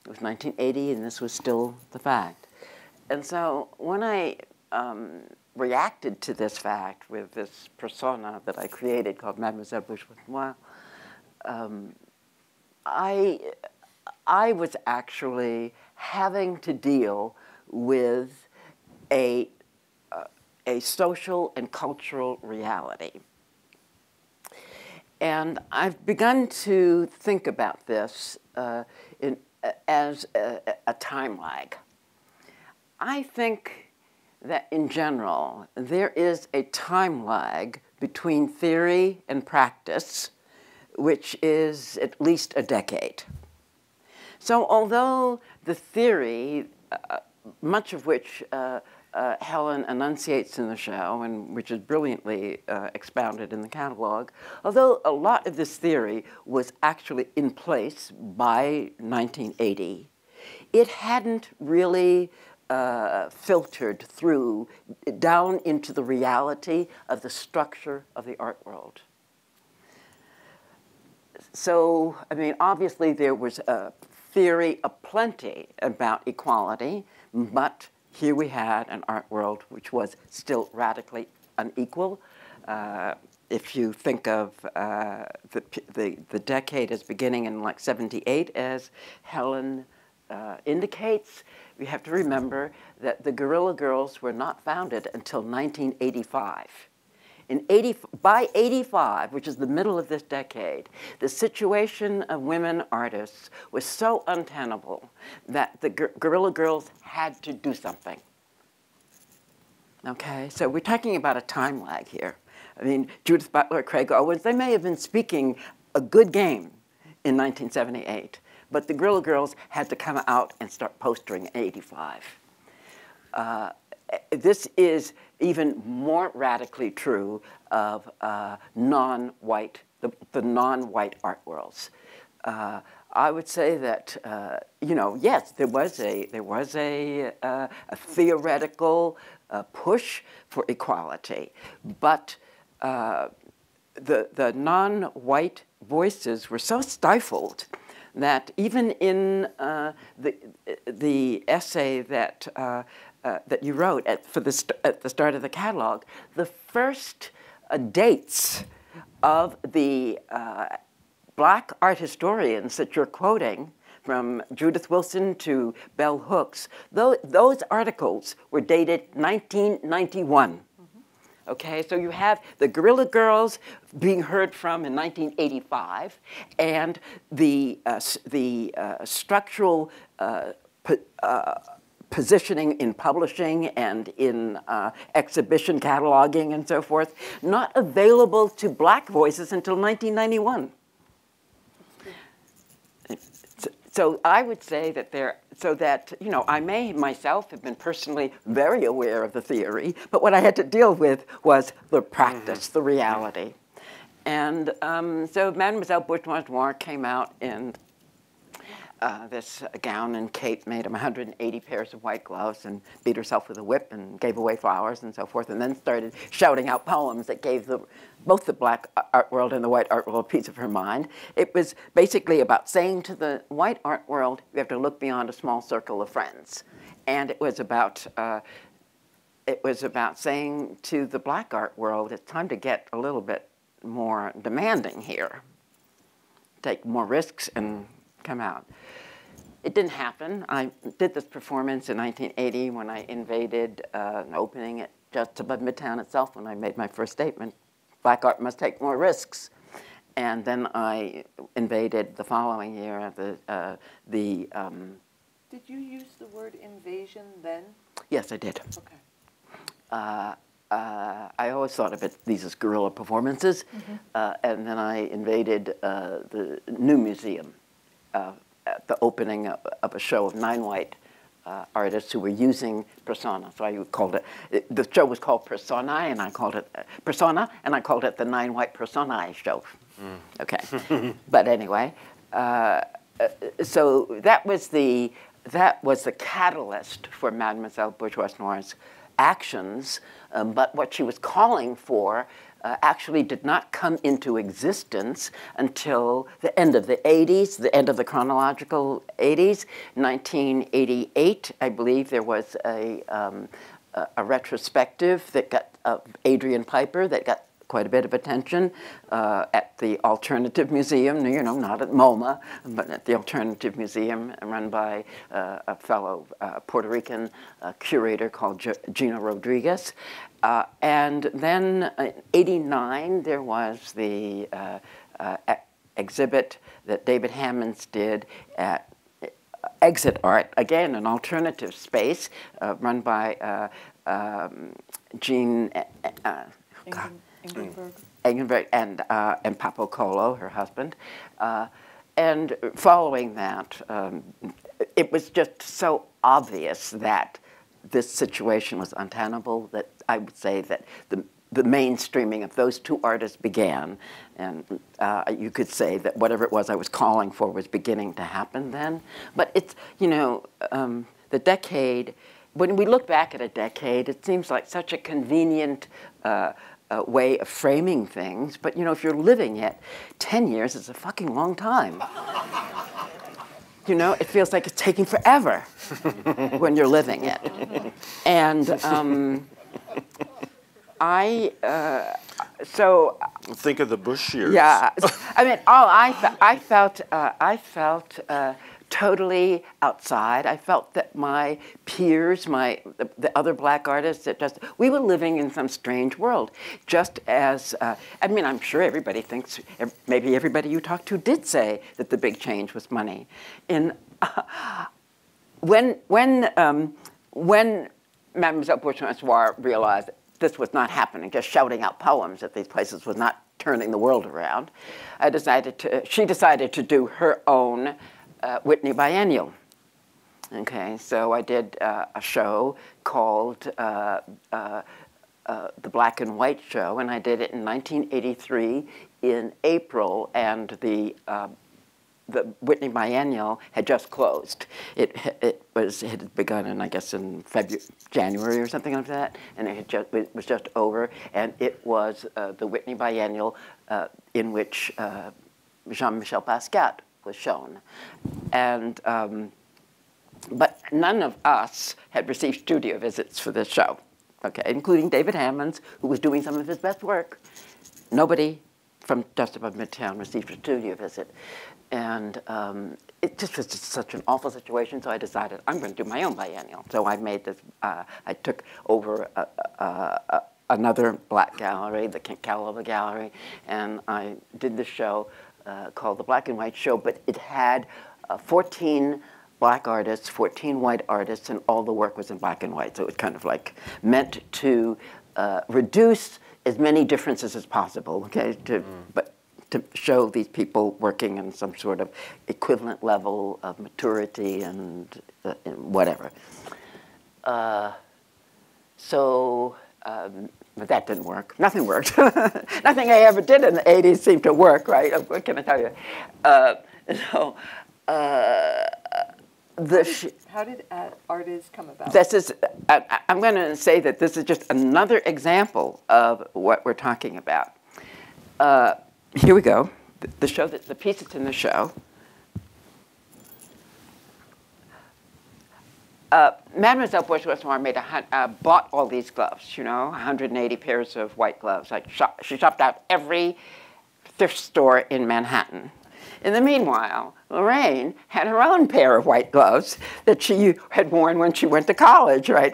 It was 1980, and this was still the fact. And so when I reacted to this fact with this persona that I created called Mademoiselle Bourgeois, I was actually having to deal with a social and cultural reality. And I've begun to think about this as a time lag. I think that in general, there is a time lag between theory and practice, which is at least a decade. So although the theory, much of which Helen enunciates in the show, and which is brilliantly expounded in the catalog, although a lot of this theory was actually in place by 1980, it hadn't really filtered through down into the reality of the structure of the art world. So, I mean, obviously there was a theory aplenty about equality, but here we had an art world which was still radically unequal. If you think of the decade as beginning in like '78, as Helen indicates, we have to remember that the Guerrilla Girls were not founded until 1985. By 85, which is the middle of this decade, the situation of women artists was so untenable that the Guerrilla Girls had to do something. Okay, so we're talking about a time lag here. I mean, Judith Butler, Craig Owens, they may have been speaking a good game in 1978, but the Guerrilla Girls had to come out and start postering in 85. This is even more radically true of non-white, the non-white art worlds. I would say that you know, yes, there was a theoretical push for equality, but the non-white voices were so stifled that even in the essay that that you wrote at the start of the catalog, the first dates of the black art historians that you're quoting, from Judith Wilson to Bell Hooks, those articles were dated 1991. Okay, so you have the Guerrilla Girls being heard from in 1985, and the structural positioning in publishing and in exhibition cataloging and so forth, not available to black voices until 1991. So I would say that you know, I may myself have been personally very aware of the theory, but what I had to deal with was the practice, the reality. And so Mademoiselle Bourgeois Noire came out in this gown and cape made of 180 pairs of white gloves, and beat herself with a whip and gave away flowers and so forth, and then started shouting out poems that gave both the black art world and the white art world a piece of her mind. It was basically about saying to the white art world, you have to look beyond a small circle of friends. And it was about saying to the black art world, it's time to get a little bit more demanding here. Take more risks and come out. It didn't happen. I did this performance in 1980 when I invaded an opening at just above Midtown itself when I made my first statement. Black art must take more risks. And then I invaded the following year Did you use the word invasion then? Yes, I did. Okay. I always thought of these as guerrilla performances. And then I invaded the new museum at the opening of a show of 9 white artists who were using persona. So I called it, the show was called Personae, and I called it Persona, and I called it the 9 white Personae show. Okay, but anyway, so that was the catalyst for Mademoiselle Bourgeois Noire's actions, but what she was calling for actually did not come into existence until the end of the 80s, the end of the chronological 80s. 1988, I believe, there was a retrospective that got Adrian Piper that got quite a bit of attention at the Alternative Museum, you know, not at MoMA, but at the Alternative Museum, run by a fellow Puerto Rican curator called Gina Rodriguez. And then in '89, there was the exhibit that David Hammonds did at Exit Art, again, an alternative space run by Jean Engenberg and Papo Colo, her husband. And following that, it was just so obvious that this situation was untenable that I would say that the mainstreaming of those two artists began. And you could say that whatever it was I was calling for was beginning to happen then. But it's, you know, the decade, when we look back at a decade, it seems like such a convenient way of framing things, but you know, if you're living it, 10 years is a fucking long time. You know, it feels like it's taking forever when you're living it. And so think of the Bush years. Yeah, I mean, I felt totally outside. I felt that my peers, the other black artists, we were living in some strange world. Just as, I mean, I'm sure everybody thinks, maybe everybody you talk to did say that the big change was money. When Mademoiselle Bourgeois realized that this was not happening, just shouting out poems at these places was not turning the world around, she decided to do her own Whitney Biennial. Okay, so I did a show called The Black and White Show, and I did it in 1983 in April, and the Whitney Biennial had just closed. It had begun in, I guess, in January or something like that, and it was just over, and it was the Whitney Biennial in which Jean-Michel Basquiat was shown. And, but none of us had received studio visits for this show, okay, including David Hammons, who was doing some of his best work. Nobody from just above Midtown received a studio visit. And it just was just such an awful situation, so I decided I'm going to do my own biennial. So I made this, I took over another black gallery, the Calova Gallery, and I did this show called The Black and White Show, but it had 14 black artists, 14 white artists, and all the work was in black and white. So it was kind of like meant to reduce as many differences as possible, okay, but to show these people working in some sort of equivalent level of maturity and whatever. But that didn't work. Nothing worked. Nothing I ever did in the 80s seemed to work, right? What can I tell you? How did Art Is come about? This is, I'm going to say that this is just another example of what we're talking about. Here we go. The show, the piece that's in the show. Mademoiselle Bourgeois made bought all these gloves, you know, 180 pairs of white gloves. She shopped out every thrift store in Manhattan. In the meanwhile, Lorraine had her own pair of white gloves that she had worn when she went to college, right?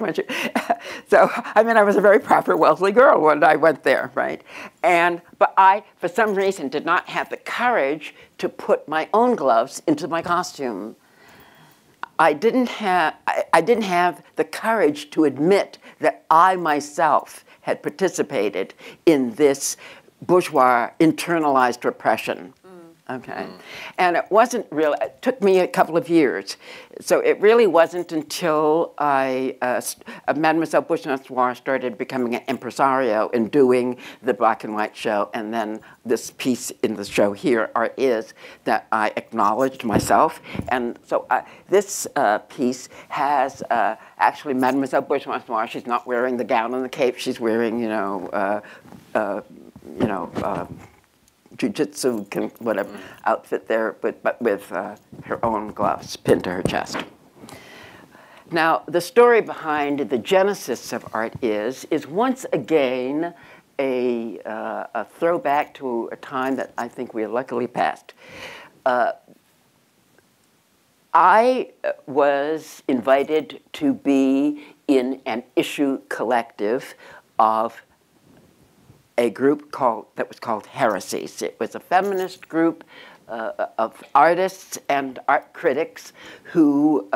So, I mean, I was a very proper Wellesley girl when I went there, right? But I, for some reason, did not have the courage to put my own gloves into my costume. I didn't have the courage to admit that I myself had participated in this bourgeois internalized repression. Okay, and it wasn't really, it took me a couple of years. So it really wasn't until Mademoiselle Bourgeois started becoming an impresario and doing the black and white show, and then this piece in the show here, Art Is, that I acknowledged myself. And so this piece has actually Mademoiselle Bourgeois, she's not wearing the gown and the cape, she's wearing, jiu-jitsu, whatever outfit there, but with her own gloves pinned to her chest. Now, the story behind the genesis of Art Is once again a throwback to a time that I think we are luckily past. I was invited to be in an issue collective of a group that was called Heresies. It was a feminist group of artists and art critics who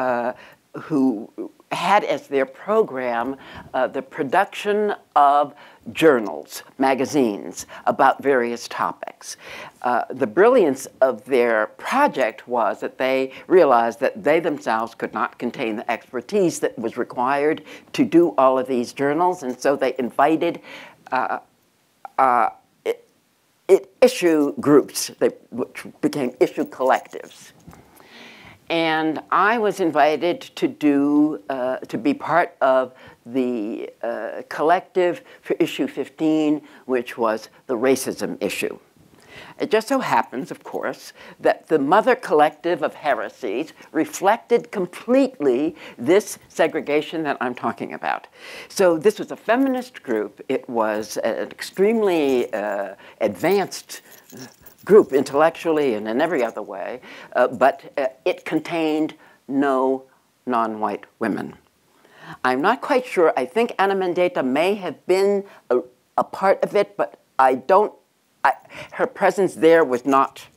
had as their program the production of journals, magazines, about various topics. The brilliance of their project was that they realized that they themselves could not contain the expertise that was required to do all of these journals, and so they invited issue groups, which became issue collectives. And I was invited to be part of the collective for issue 15, which was the racism issue. It just so happens, of course, that the mother collective of Heresies reflected completely this segregation that I'm talking about. So this was a feminist group. It was an extremely advanced group intellectually and in every other way, but it contained no non-white women. I'm not quite sure. I think Ana Mendieta may have been a part of it, but her presence there was not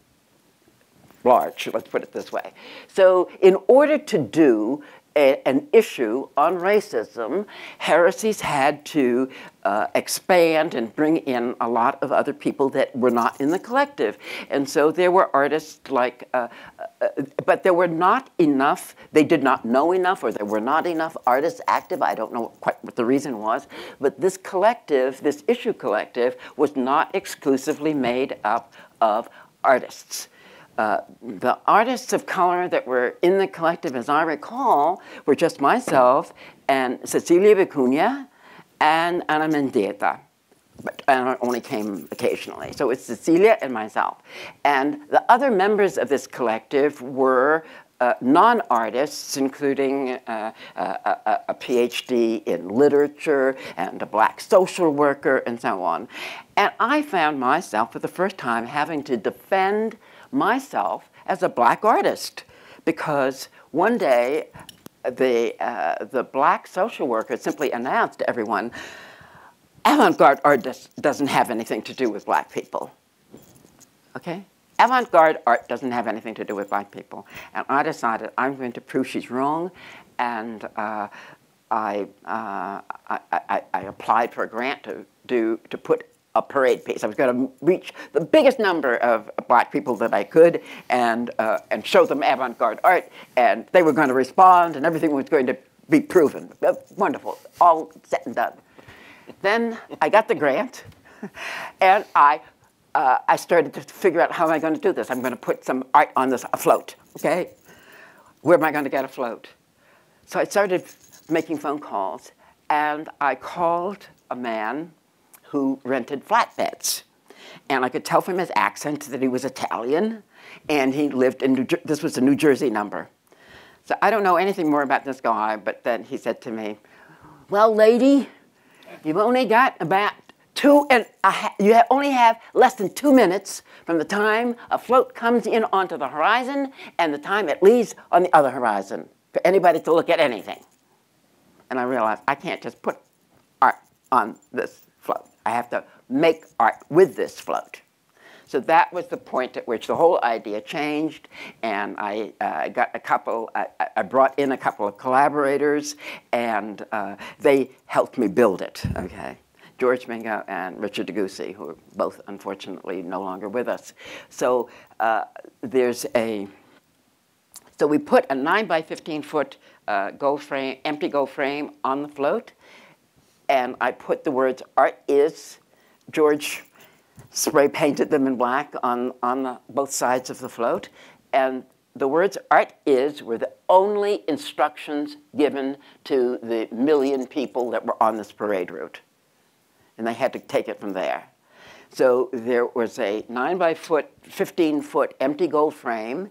large, let's put it this way. So in order to do an issue on racism, Heresies had to expand and bring in a lot of other people that were not in the collective. And so there were artists like, but there were not enough, they did not know enough, or there were not enough artists active. I don't know quite what the reason was, but this collective, this issue collective, was not exclusively made up of artists. The artists of color that were in the collective, as I recall, were just myself and Cecilia Vicuña and Ana Mendieta. But Ana only came occasionally. So it's Cecilia and myself. And the other members of this collective were non-artists, including a PhD in literature and a black social worker and so on. And I found myself for the first time having to defend myself as a black artist, because one day the black social worker simply announced to everyone, avant-garde art doesn't have anything to do with black people. Okay? Avant-garde art doesn't have anything to do with black people. And I decided I'm going to prove she's wrong, and I applied for a grant to put a parade piece. I was going to reach the biggest number of black people that I could and show them avant-garde art, and they were going to respond, and everything was going to be proven. Wonderful, all set and done. Then I got the grant, and I started to figure out how am I going to do this. I'm going to put some art on this float, okay? Where am I going to get a float? So I started making phone calls, and I called a man who rented flatbeds. And I could tell from his accent that he was Italian, and he lived in this was a New Jersey number. So I don't know anything more about this guy, but then he said to me, well, lady, you've only got about you only have less than 2 minutes from the time a float comes in onto the horizon and the time it leaves on the other horizon for anybody to look at anything. And I realized I can't just put art on this float. I have to make art with this float. So that was the point at which the whole idea changed, and I brought in a couple of collaborators, and they helped me build it, okay? George Mingo and Richard Degussy, who are both unfortunately no longer with us. So so we put a 9 by 15 foot gold frame, empty gold frame on the float, and I put the words "art is." George spray painted them in black on both sides of the float, and the words "art is" were the only instructions given to the 1 million people that were on this parade route, and they had to take it from there. So there was a 9 by 15 foot empty gold frame,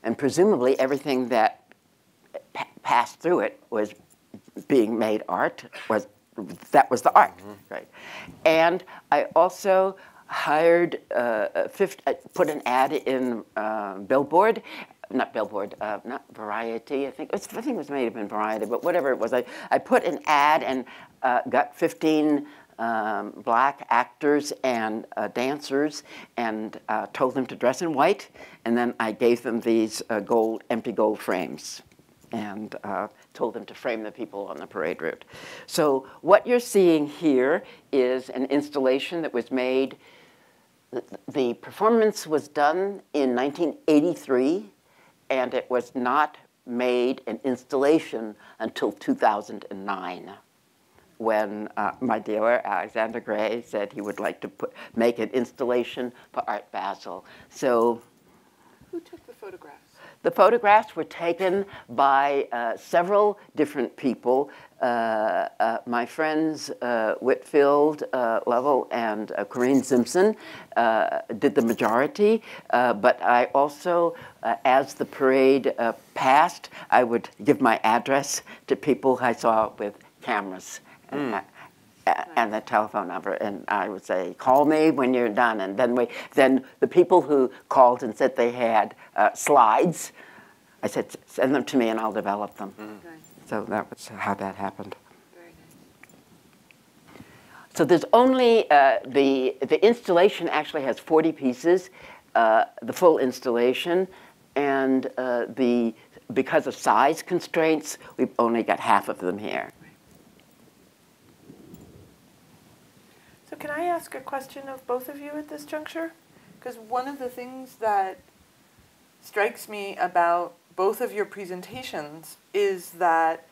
and presumably everything that passed through it was being made art. That was the art, right? And I also hired, put an ad in Billboard, not Variety. I think it was made up in Variety, but whatever it was. I put an ad and got 15 black actors and dancers, and told them to dress in white, and then I gave them these empty gold frames, and told them to frame the people on the parade route. So what you're seeing here is an installation that was made. The performance was done in 1983, and it was not made an installation until 2009, when my dealer, Alexander Gray, said he would like to make an installation for Art Basel. So, who took the photographs? The photographs were taken by several different people. My friends Whitfield Lovell and Corinne Simpson did the majority, but I also, as the parade passed, I would give my address to people I saw with cameras. and the telephone number, and I would say, call me when you're done. And then the people who called and said they had slides, I said, send them to me and I'll develop them. So that was how that happened. Very nice. So there's only, the installation actually has 40 pieces, the full installation, and because of size constraints, we've only got half of them here. So can I ask a question of both of you at this juncture? Because one of the things that strikes me about both of your presentations is that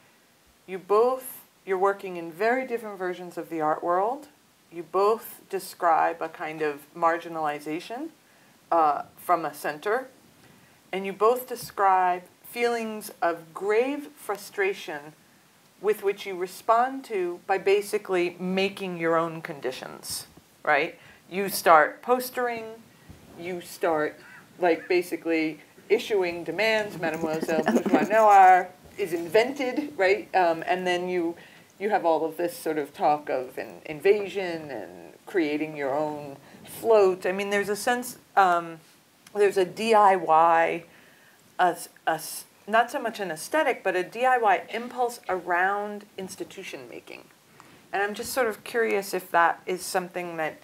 you're working in very different versions of the art world. You both describe a kind of marginalization from a center, and you both describe feelings of grave frustration with which you respond to by basically making your own conditions, right? You start postering, you start like basically issuing demands. Mademoiselle Bourgeois Noir is invented, right? And then you have all of this sort of talk of an invasion and creating your own float. I mean, there's a sense, there's a DIY, not so much an aesthetic, but a DIY impulse around institution making. And I'm just sort of curious if that is something that,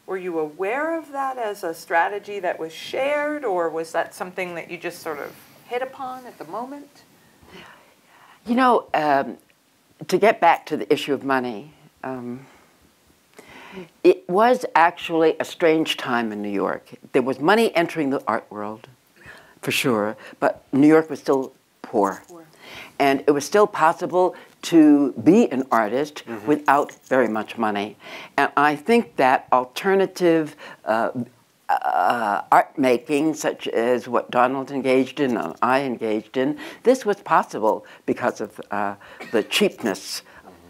were you aware of that as a strategy that was shared, or was that something that you just sort of hit upon at the moment? You know, to get back to the issue of money, it was actually a strange time in New York. There was money entering the art world, for sure, but New York was still poor. And it was still possible to be an artist without very much money. And I think that alternative art making, such as what Donald engaged in and I engaged in, this was possible because of the cheapness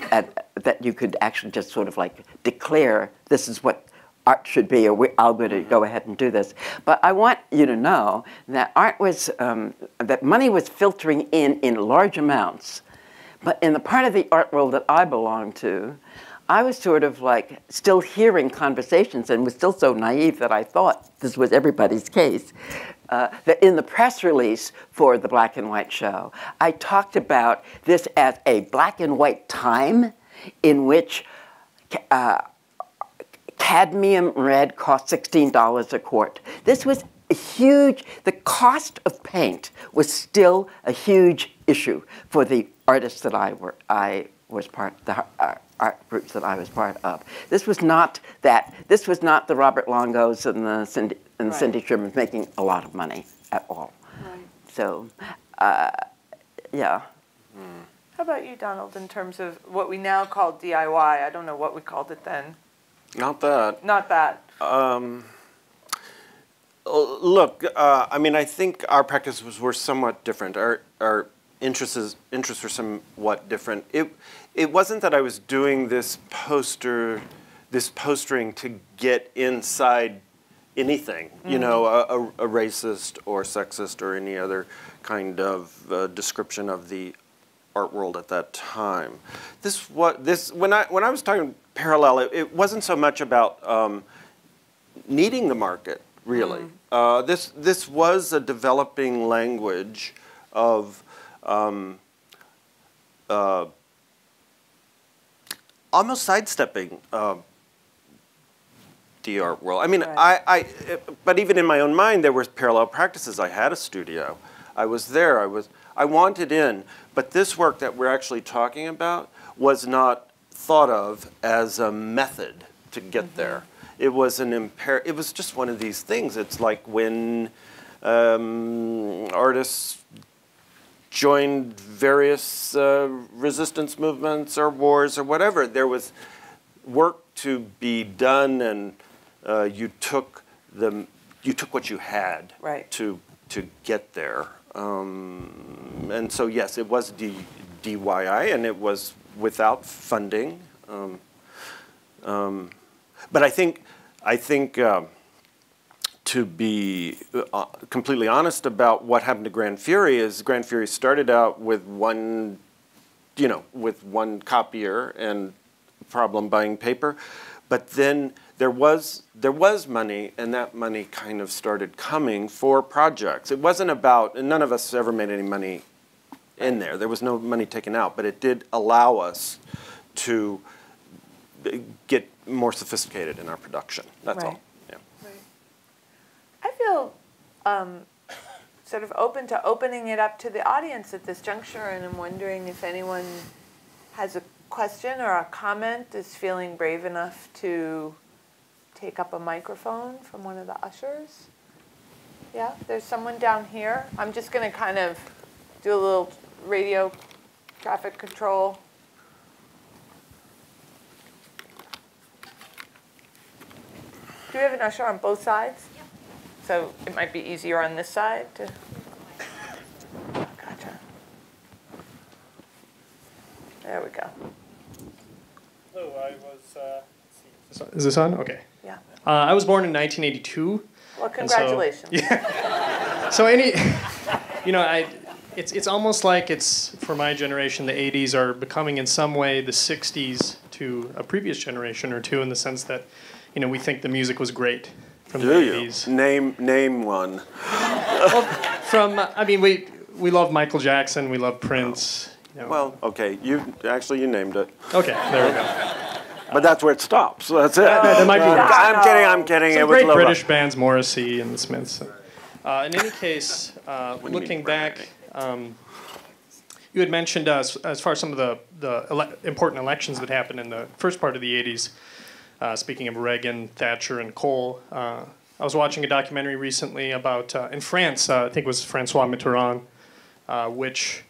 that you could actually just sort of like declare this is what art should be, or I'm going to go ahead and do this. But I want you to know that art was, that money was filtering in large amounts. But in the part of the art world that I belonged to, I was sort of like still hearing conversations and was still so naive that I thought this was everybody's case. That in the press release for the black and white show, I talked about this as a black and white time in which cadmium red cost $16 a quart. This was a huge, the cost of paint was still a huge issue for the artists that I was part, the art groups that I was part of. This was not that, this was not the Robert Longos and the Cindy Shermans making a lot of money at all. Right. So, yeah. How about you, Donald, in terms of what we now call DIY? I don't know what we called it then. Not that. Not that. Look, I mean, I think our practices were somewhat different. Our interests were somewhat different. It wasn't that I was doing this postering to get inside anything, you know, a racist or sexist or any other kind of description of the art world at that time. When I was talking parallel, it wasn't so much about needing the market, really. This was a developing language of almost sidestepping the art world. I mean, right. But even in my own mind, there were parallel practices. I had a studio. I was there. I wanted in. But this work that we're actually talking about was not thought of as a method to get there. It was it was just one of these things. It's like when artists joined various resistance movements or wars or whatever. There was work to be done, and you took what you had to get there. And so yes, it was DIY, and it was without funding. But I think to be completely honest about what happened to Gran Fury is Gran Fury started out with one copier and problem buying paper. But then there was money, and that money kind of started coming for projects. It wasn't about, and none of us ever made any money in there. There was no money taken out, but it did allow us to get more sophisticated in our production. That's all. Yeah. Right. I feel sort of open to opening it up to the audience at this juncture, and I'm wondering if anyone has a question or a comment, is feeling brave enough to take up a microphone from one of the ushers. Yeah, there's someone down here. I'm just going to kind of do a little radio traffic control. Do we have an usher on both sides? Yep. So it might be easier on this side to... Gotcha. There we go. Hello, I was, is this on? Okay. Yeah. I was born in 1982. Well, congratulations. So, yeah. So it's almost like it's, for my generation, the 80s are becoming in some way the 60s to a previous generation or two, in the sense that, we think the music was great from the 80s. Name one. Well, we love Michael Jackson, we love Prince. Well, okay, you named it. Okay, there we go. But that's where it stops. So that's it. That might be worse. I'm kidding. Some it was great British bands, Morrissey and the Smiths. In any case, looking back, you had mentioned as far as some of the important elections that happened in the first part of the 80s, speaking of Reagan, Thatcher, and Kohl. I was watching a documentary recently about, in France, I think it was Francois Mitterrand, which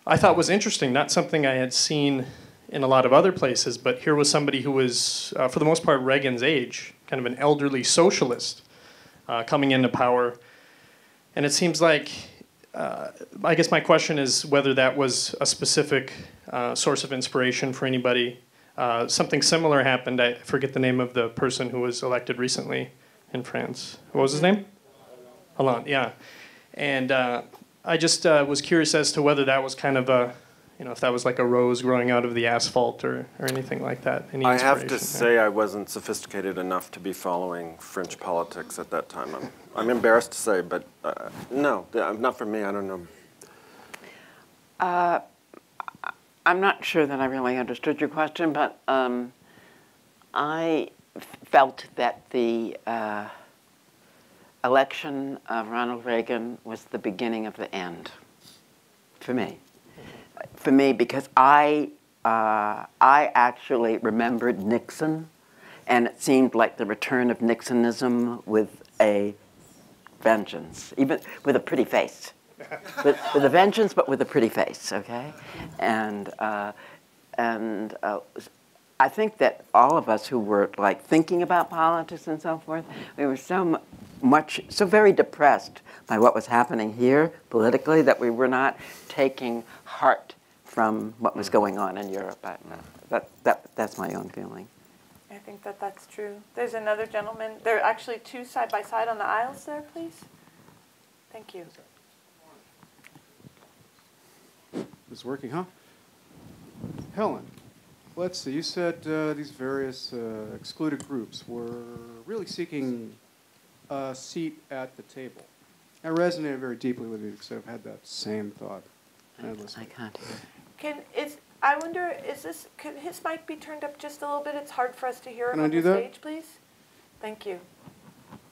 I thought was interesting, not something I had seen in a lot of other places, but here was somebody who was, for the most part, Reagan's age, kind of an elderly socialist coming into power. And it seems like, I guess my question is whether that was a specific source of inspiration for anybody. Something similar happened, I forget the name of the person who was elected recently in France. What was his name? Hollande, yeah. And I just was curious as to whether that was kind of a, if that was like a rose growing out of the asphalt or anything like that. Any I have to inspiration say I wasn't sophisticated enough to be following French politics at that time. I'm embarrassed to say, but no, not for me. I don't know. I'm not sure that I really understood your question, but I felt that the election of Ronald Reagan was the beginning of the end for me. For me, because I actually remembered Nixon, and it seemed like the return of Nixonism with a vengeance, even with a pretty face. with a vengeance, but with a pretty face, okay? And I think that all of us who were like thinking about politics and so forth, we were so very depressed by what was happening here politically that we were not taking heart from what was going on in Europe. That's my own feeling. I think that's true. There's another gentleman. There are actually two side by side on the aisles there, please. Thank you. It's working, huh? Helen, let's see. You said these various excluded groups were really seeking a seat at the table. That resonated very deeply with me because I've had that same thought. I can't hear. I wonder, could his mic be turned up just a little bit? It's hard for us to hear him Can I on do the that? stage, please. Thank you.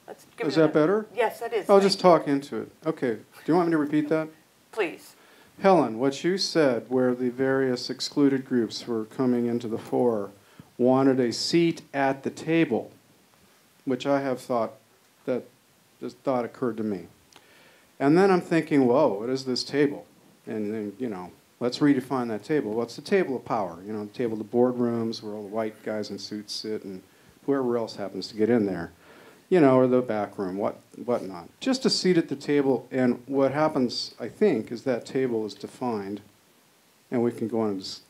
Let's give Is it that better? Yes, that is. I'll just talk into it. Okay. Do you want me to repeat that? Please. Helen, what you said, where the various excluded groups were coming into the fore, wanted a seat at the table, which I have thought, that this thought occurred to me. And then I'm thinking, whoa, what is this table? And then, let's redefine that table. What's the table of power? The table of the boardrooms where all the white guys in suits sit and whoever else happens to get in there. Or the back room, whatnot. Just a seat at the table, and what happens, I think, is that table is defined, and we can go on and just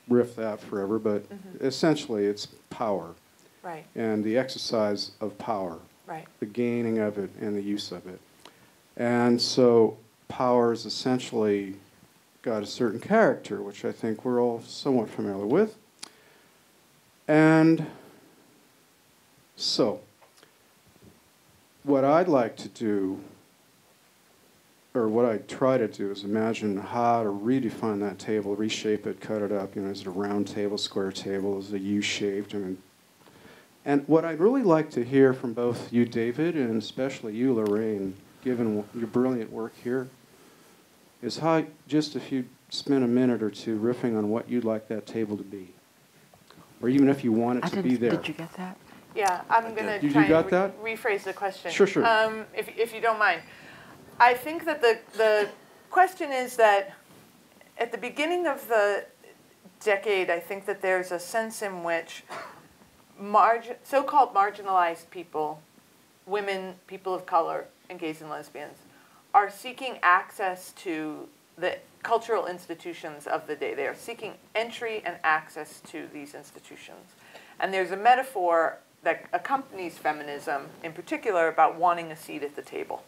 riff that forever, but essentially it's power. Right. And the exercise of power. Right. The gaining of it and the use of it. And so power is essentially got a certain character, which I think we're all somewhat familiar with. And so, what I'd like to do, or what I try to do, is imagine how to redefine that table, reshape it, cut it up. You know, is it a round table, square table? Is it U-shaped? I mean, and what I'd really like to hear from both you, David, and especially you, Lorraine, given your brilliant work here, is how, just if you spend a minute or two riffing on what you'd like that table to be. Or even if you want it to be there. Did you get that? Yeah, I'm going to You try got that? rephrase the question. Sure, sure. If you don't mind. I think that the question is that at the beginning of the decade, I think that there's a sense in which so-called marginalized people, women, people of color, and gays and lesbians, are seeking access to the cultural institutions of the day. They are seeking entry and access to these institutions. And there's a metaphor that accompanies feminism, in particular, about wanting a seat at the table.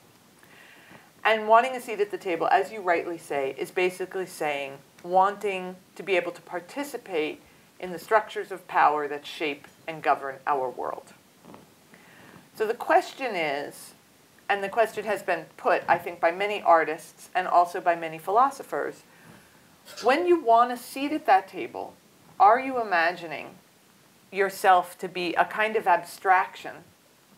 And wanting a seat at the table, as you rightly say, is basically saying wanting to be able to participate in the structures of power that shape and govern our world. So the question is, and the question has been put, I think, by many artists and also by many philosophers, when you want a seat at that table, are you imagining yourself to be a kind of abstraction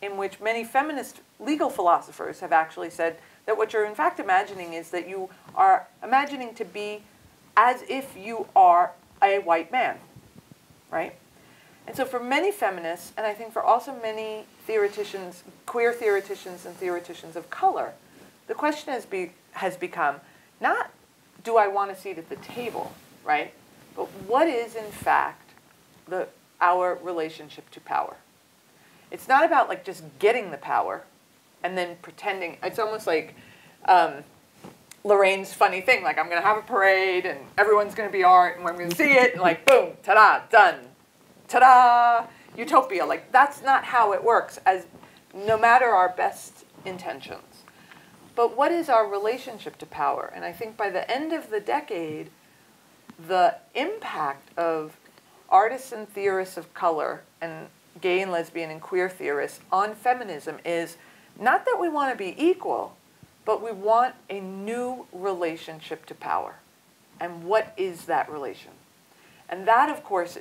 in which many feminist legal philosophers have actually said that what you're in fact imagining is that you are imagining to be as if you are a white man, right? And so for many feminists, and I think for also many theoreticians, queer theoreticians and theoreticians of color, the question has become not, do I want a seat at the table, right? But what is, in fact, our relationship to power? It's not about like just getting the power and then pretending. It's almost like Lorraine's funny thing, like I'm going to have a parade and everyone's going to be art and we're going to see it and like boom, ta-da, done. Ta-da, utopia. Like that's not how it works, as no matter our best intentions. But what is our relationship to power? And I think by the end of the decade, the impact of artists and theorists of color and gay and lesbian and queer theorists on feminism is not that we want to be equal, but we want a new relationship to power. And what is that relation? And that, of course,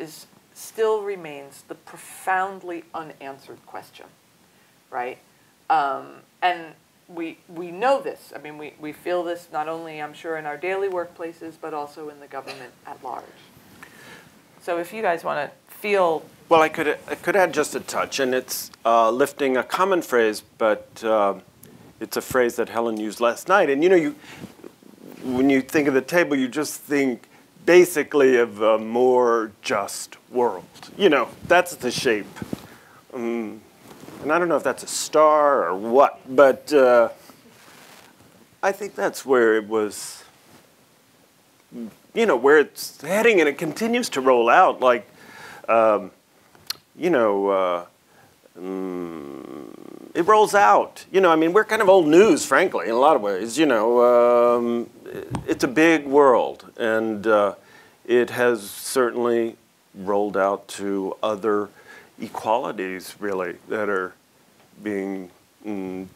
still remains the profoundly unanswered question, right? And we know this. I mean, we feel this not only, I'm sure, in our daily workplaces, but also in the government at large. So if you guys want to feel... Well, I could add just a touch, and it's lifting a common phrase, but it's a phrase that Helen used last night. And you know, when you think of the table, you just think basically of a more just world. You know, that's the shape. And I don't know if that's a star or what, but I think that's where it was, you know, where it's heading, and it continues to roll out. Like, you know, it rolls out. You know, I mean, we're kind of old news, frankly, in a lot of ways. You know, it's a big world, and it has certainly rolled out to other equalities, really, that are being, you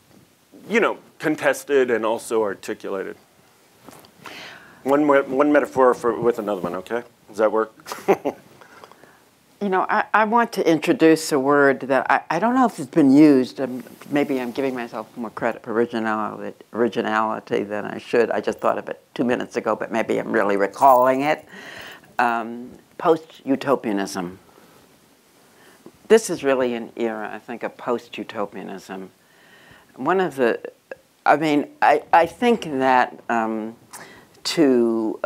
know, contested and also articulated. One metaphor with another one, okay? Does that work? You know, I want to introduce a word that I don't know if it's been used. Maybe I'm giving myself more credit for originality than I should. I just thought of it 2 minutes ago, but maybe I'm really recalling it. Post-utopianism. This is really an era, I think, of post-utopianism. One of the, I mean, I think that to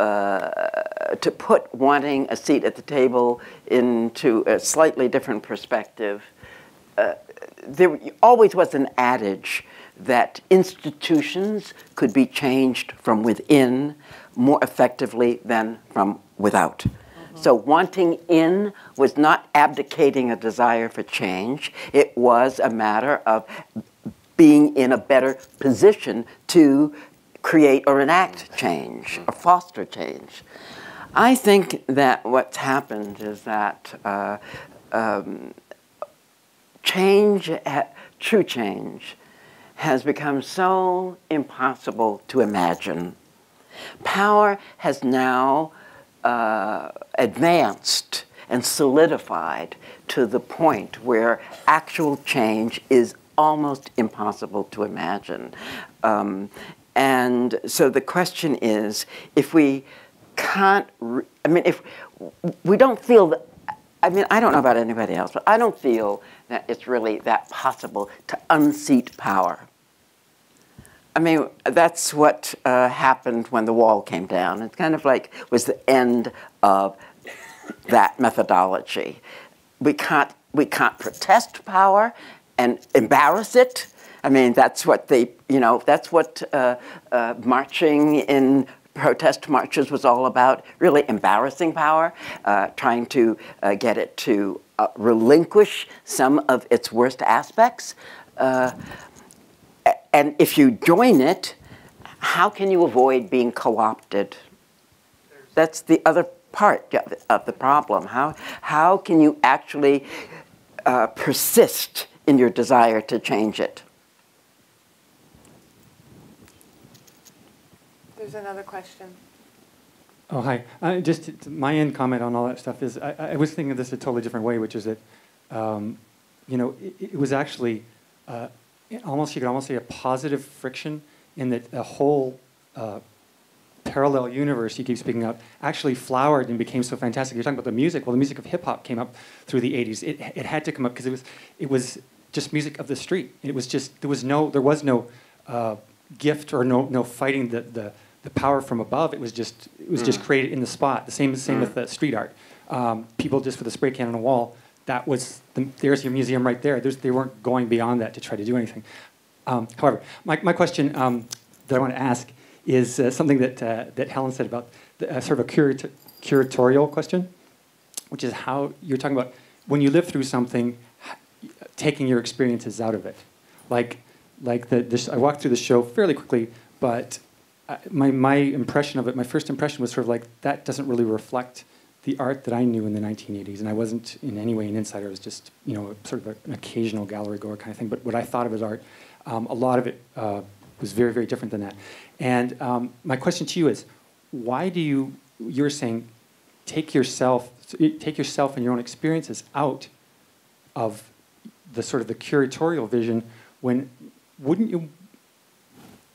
put wanting a seat at the table into a slightly different perspective, there always was an adage that institutions could be changed from within more effectively than from without. So wanting in was not abdicating a desire for change. It was a matter of being in a better position to create or enact change or foster change. I think that what's happened is that change, true change, has become so impossible to imagine. Power has now advanced and solidified to the point where actual change is almost impossible to imagine. And so the question is, if we can't, if we don't feel that, I don't know about anybody else, but I don't feel that it's really that possible to unseat power. That's what happened when the wall came down. It kind of like was the end of that methodology. We can't protest power and embarrass it. That's what that's what marching in protest marches was all about, really embarrassing power, trying to get it to relinquish some of its worst aspects. And if you join it, how can you avoid being co-opted? That's the other part of the problem. How can you actually persist in your desire to change it? There's another question. Oh, hi. Just my end comment on all that stuff is I was thinking of this a totally different way, which is that, it was actually you could almost say a positive friction in that a whole parallel universe you keep speaking of actually flowered and became so fantastic. You're talking about the music. Well, the music of hip-hop came up through the 80s. It had to come up because it was just music of the street. It was just, there was no gift or no fighting the power from above. It was just created in the spot. The same with the street art. People just with a spray can on a wall. That was there's your museum right there. They weren't going beyond that to try to do anything. However, my question that I want to ask is something that Helen said about sort of a curatorial question, which is how you're talking about when you live through something, taking your experiences out of it. I walked through the show fairly quickly, but my impression of it, my first impression was sort of like, that doesn't really reflect the art that I knew in the 1980s, and I wasn't in any way an insider. I was just, sort of an occasional gallery goer kind of thing. But what I thought of as art, a lot of it was very, very different than that. And my question to you is, why do you're saying, take yourself and your own experiences out of the sort of the curatorial vision, when wouldn't you?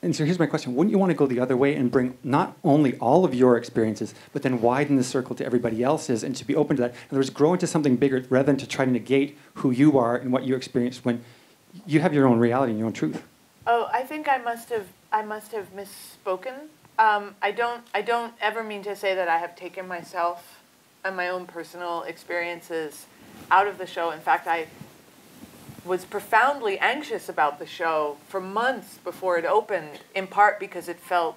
And so here's my question. Wouldn't you want to go the other way and bring not only all of your experiences, but then widen the circle to everybody else's and to be open to that? In other words, grow into something bigger rather than to try to negate who you are and what you experienced when you have your own reality and your own truth. Oh, I think I must have misspoken. I don't ever mean to say that I have taken myself and my own personal experiences out of the show. In fact, I was profoundly anxious about the show for months before it opened, in part because it felt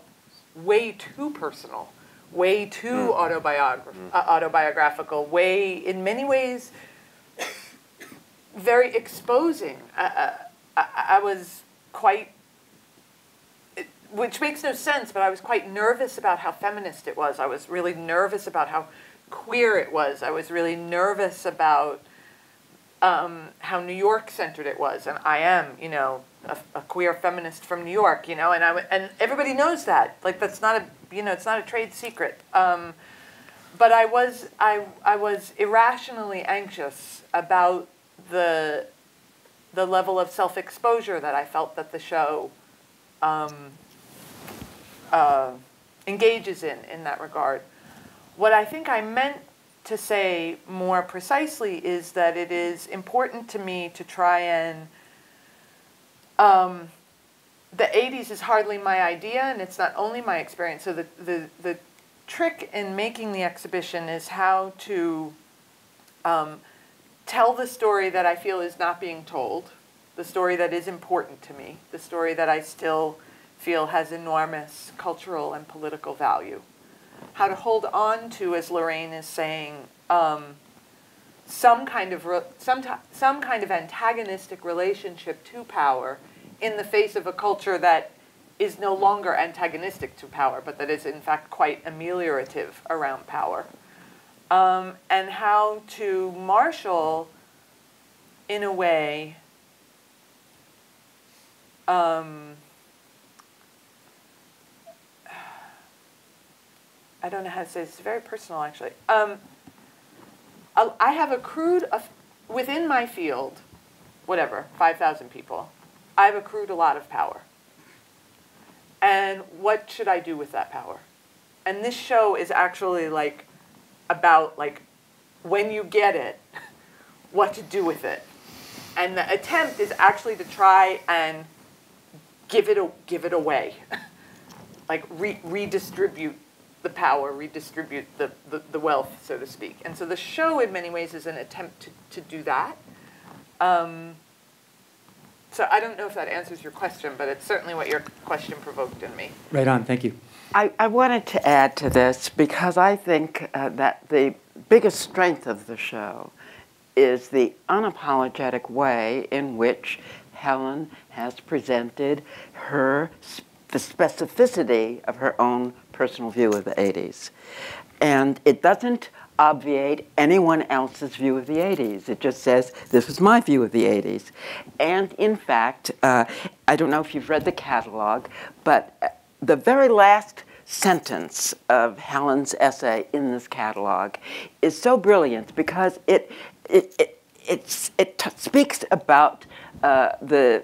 way too personal, way too autobiographical, in many ways, very exposing. I was quite, which makes no sense, but I was quite nervous about how feminist it was. I was really nervous about how queer it was. I was really nervous about how New York-centered it was, and I am, a queer feminist from New York, and everybody knows that. Like, that's not a, it's not a trade secret. But I was irrationally anxious about the level of self-exposure that I felt that the show engages in that regard. What I think I meant to say more precisely is that it is important to me to try and, the 80s is hardly my idea, and it's not only my experience. So the trick in making the exhibition is how to tell the story that I feel is not being told, the story that is important to me, the story that I still feel has enormous cultural and political value. How to hold on to, as Lorraine is saying, some kind of antagonistic relationship to power in the face of a culture that is no longer antagonistic to power, but that is in fact quite ameliorative around power. and how to marshal, in a way, I don't know how to say this. It's very personal, actually. I have accrued, within my field, whatever, 5,000 people, I've accrued a lot of power. And what should I do with that power? And this show is actually like about like when you get it, what to do with it. And the attempt is actually to try and give it away, like redistribute the power, redistribute the wealth, so to speak. And so the show, in many ways, is an attempt to do that. So I don't know if that answers your question, but it's certainly what your question provoked in me. Right on, thank you. I wanted to add to this because I think that the biggest strength of the show is the unapologetic way in which Helen has presented the specificity of her own personal view of the 80s. And it doesn't obviate anyone else's view of the 80s. It just says, this was my view of the 80s. And in fact, I don't know if you've read the catalog, but the very last sentence of Helen's essay in this catalog is so brilliant because it speaks about the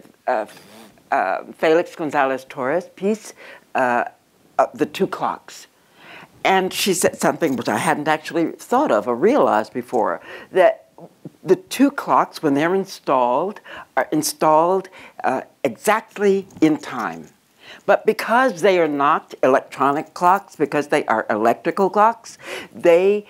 Felix Gonzalez Torres piece, The Two Clocks. And she said something which I hadn't actually thought of or realized before, that the two clocks, when they're installed, are installed exactly in time. But because they are not electronic clocks, because they are electrical clocks, they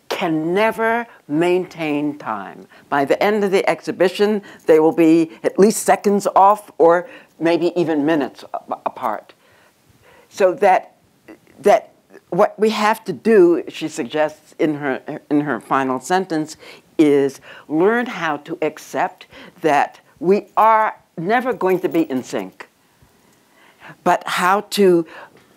can never maintain time. By the end of the exhibition, they will be at least seconds off or maybe even minutes apart. So that what we have to do, she suggests in her final sentence, is learn how to accept that we are never going to be in sync, but how to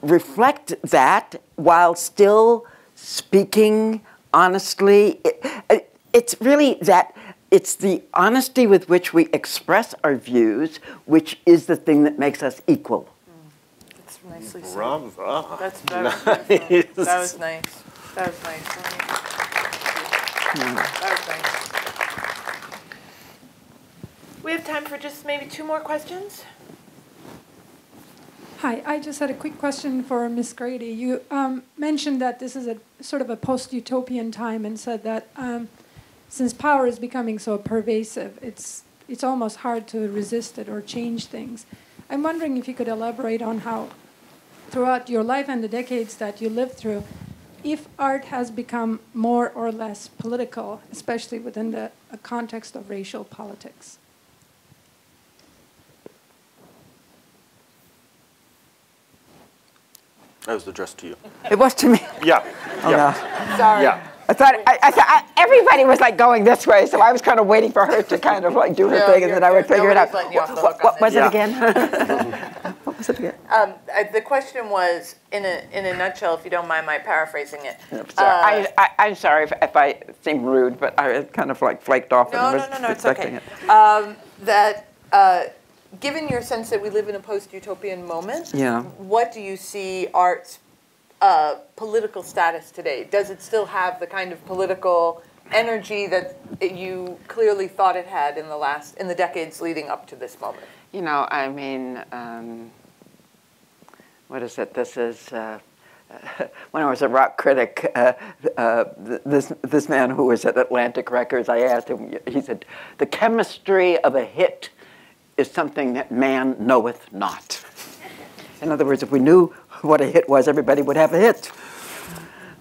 reflect that while still speaking honestly. It's really that it's the honesty with which we express our views, which is the thing that makes us equal. That's nicely said. Bravo. That was nice. That was nice. That was nice. We have time for just maybe 2 more questions. Hi, I just had a quick question for Ms. Grady. You mentioned that this is a sort of a post-utopian time and said that since power is becoming so pervasive, it's almost hard to resist it or change things. I'm wondering if you could elaborate on how, throughout your life and the decades that you lived through, if art has become more or less political, especially within the context of racial politics. That was addressed to you. It was to me. Yeah. Oh, yeah. no. Sorry. Yeah. I thought everybody was like going this way, so I was kind of waiting for her to kind of like do her thing, and then I would figure it out. What was it again? What was it again? The question was, in a nutshell, if you don't mind my paraphrasing it. I'm sorry if I seem rude, but I kind of like flaked off. No, it's okay. Given your sense that we live in a post-utopian moment, what do you see art's political status today? Does it still have the kind of political energy that you clearly thought it had in the decades leading up to this moment? You know, I mean, what is it? This is when I was a rock critic. This man who was at Atlantic Records, I asked him. He said, "The chemistry of a hit is something that man knoweth not." In other words, if we knew what a hit was, everybody would have a hit.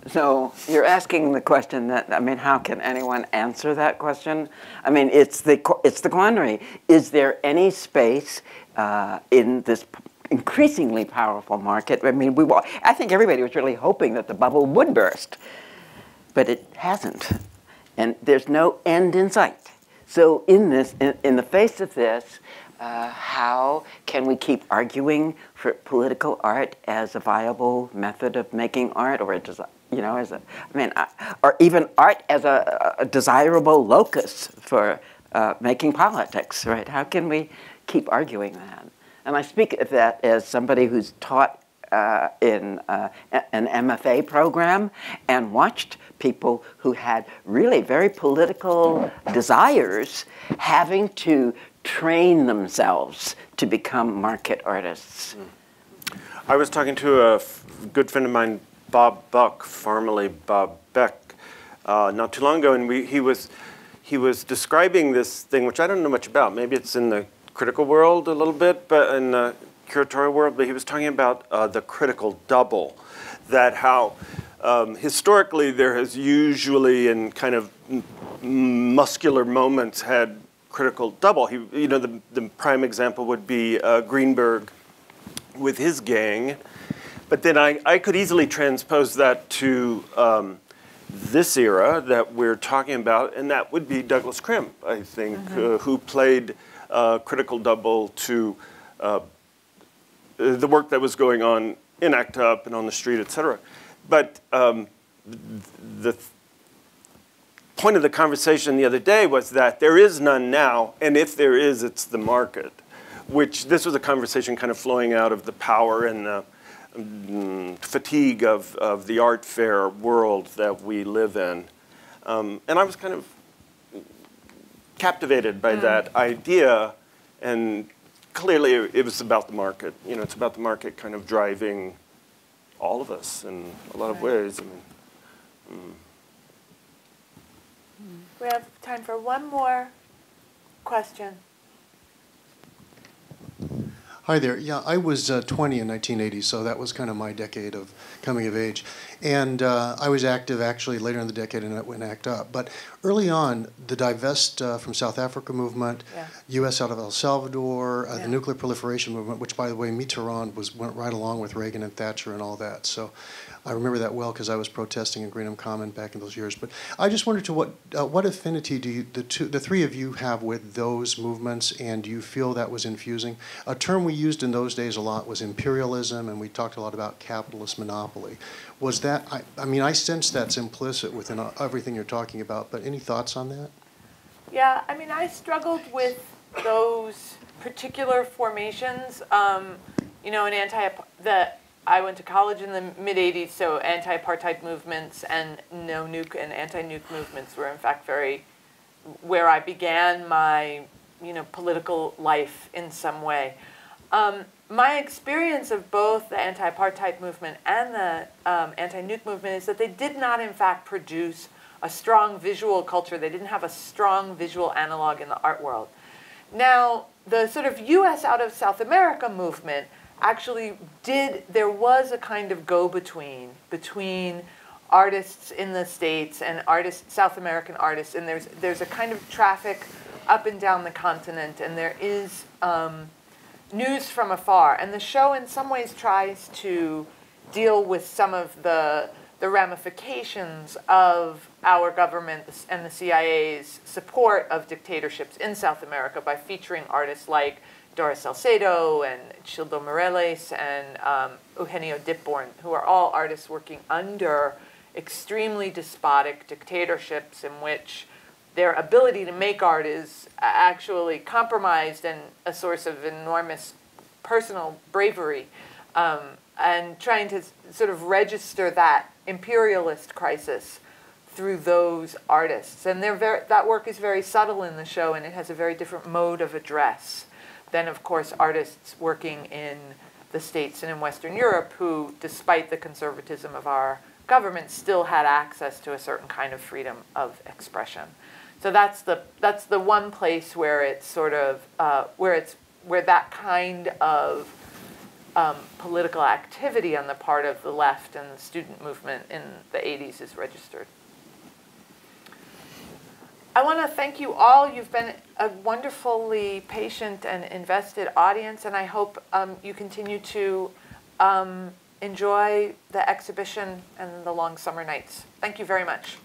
So you're asking the question that, I mean, how can anyone answer that question? I mean, it's the quandary. Is there any space in this increasingly powerful market? I mean, I think everybody was really hoping that the bubble would burst, but it hasn't. And there's no end in sight. So in the face of this, how can we keep arguing for political art as a viable method of making art, or you know, as a, I mean, or even art as a desirable locus for making politics, right? How can we keep arguing that? And I speak of that as somebody who's taught in an MFA program and watched people who had really very political desires having to train themselves to become market artists. I was talking to a good friend of mine, Bob Buck, formerly Bob Beck, not too long ago, and he was describing this thing, which I don't know much about. Maybe it's in the critical world a little bit, but in the curatorial world. But he was talking about the critical double, that how historically there has usually, in kind of muscular moments, had critical double. You know, the prime example would be Greenberg with his gang. But then I could easily transpose that to this era that we're talking about, and that would be Douglas Crimp, I think, who played critical double to the work that was going on in ACT UP and on the street, et cetera. But the point of the conversation the other day was that there is none now, and if there is, it's the market, which this was a conversation kind of flowing out of the power and the fatigue of the art fair world that we live in. And I was kind of captivated by that idea, and clearly it was about the market. You know, it's about the market kind of driving all of us in a lot of ways. I mean, We have time for one more question. Hi there. Yeah, I was 20 in 1980, so that was kind of my decade of coming of age. And I was active actually later in the decade and it went ACT UP. But early on, the divest from South Africa movement, U.S. out of El Salvador, the nuclear proliferation movement, which, by the way, Mitterrand went right along with Reagan and Thatcher and all that. So I remember that well because I was protesting in Greenham Common back in those years. But I just wondered to what affinity do you, the three of you have with those movements, and do you feel that was infusing? A term we used in those days a lot was imperialism, and we talked a lot about capitalist monopoly. Was that, I mean, I sense that's implicit within everything you're talking about, but any thoughts on that? Yeah, I mean, I struggled with those particular formations. You know, I went to college in the mid-'80s, so anti-apartheid movements and no-nuke and anti-nuke movements were, in fact, where I began my, you know, political life in some way. My experience of both the anti-apartheid movement and the anti-nuke movement is that they did not, in fact, produce a strong visual culture. They didn't have a strong visual analog in the art world. Now, the sort of U.S. out of South America movement actually there was a kind of go-between between artists in the States and South American artists, and there's a kind of traffic up and down the continent, and there is news from afar. And the show in some ways tries to deal with some of the ramifications of our government and the CIA's support of dictatorships in South America by featuring artists like Doris Salcedo and Childo Moreles and Eugenio Dipborn, who are all artists working under extremely despotic dictatorships in which their ability to make art is actually compromised and a source of enormous personal bravery, and trying to sort of register that imperialist crisis through those artists. And that work is very subtle in the show, and it has a very different mode of address than, of course, artists working in the States and in Western Europe who, despite the conservatism of our government, still had access to a certain kind of freedom of expression. So that's the one place where it's sort of where that kind of political activity on the part of the left and the student movement in the 80s is registered. I want to thank you all. You've been a wonderfully patient and invested audience, and I hope you continue to enjoy the exhibition and the long summer nights. Thank you very much.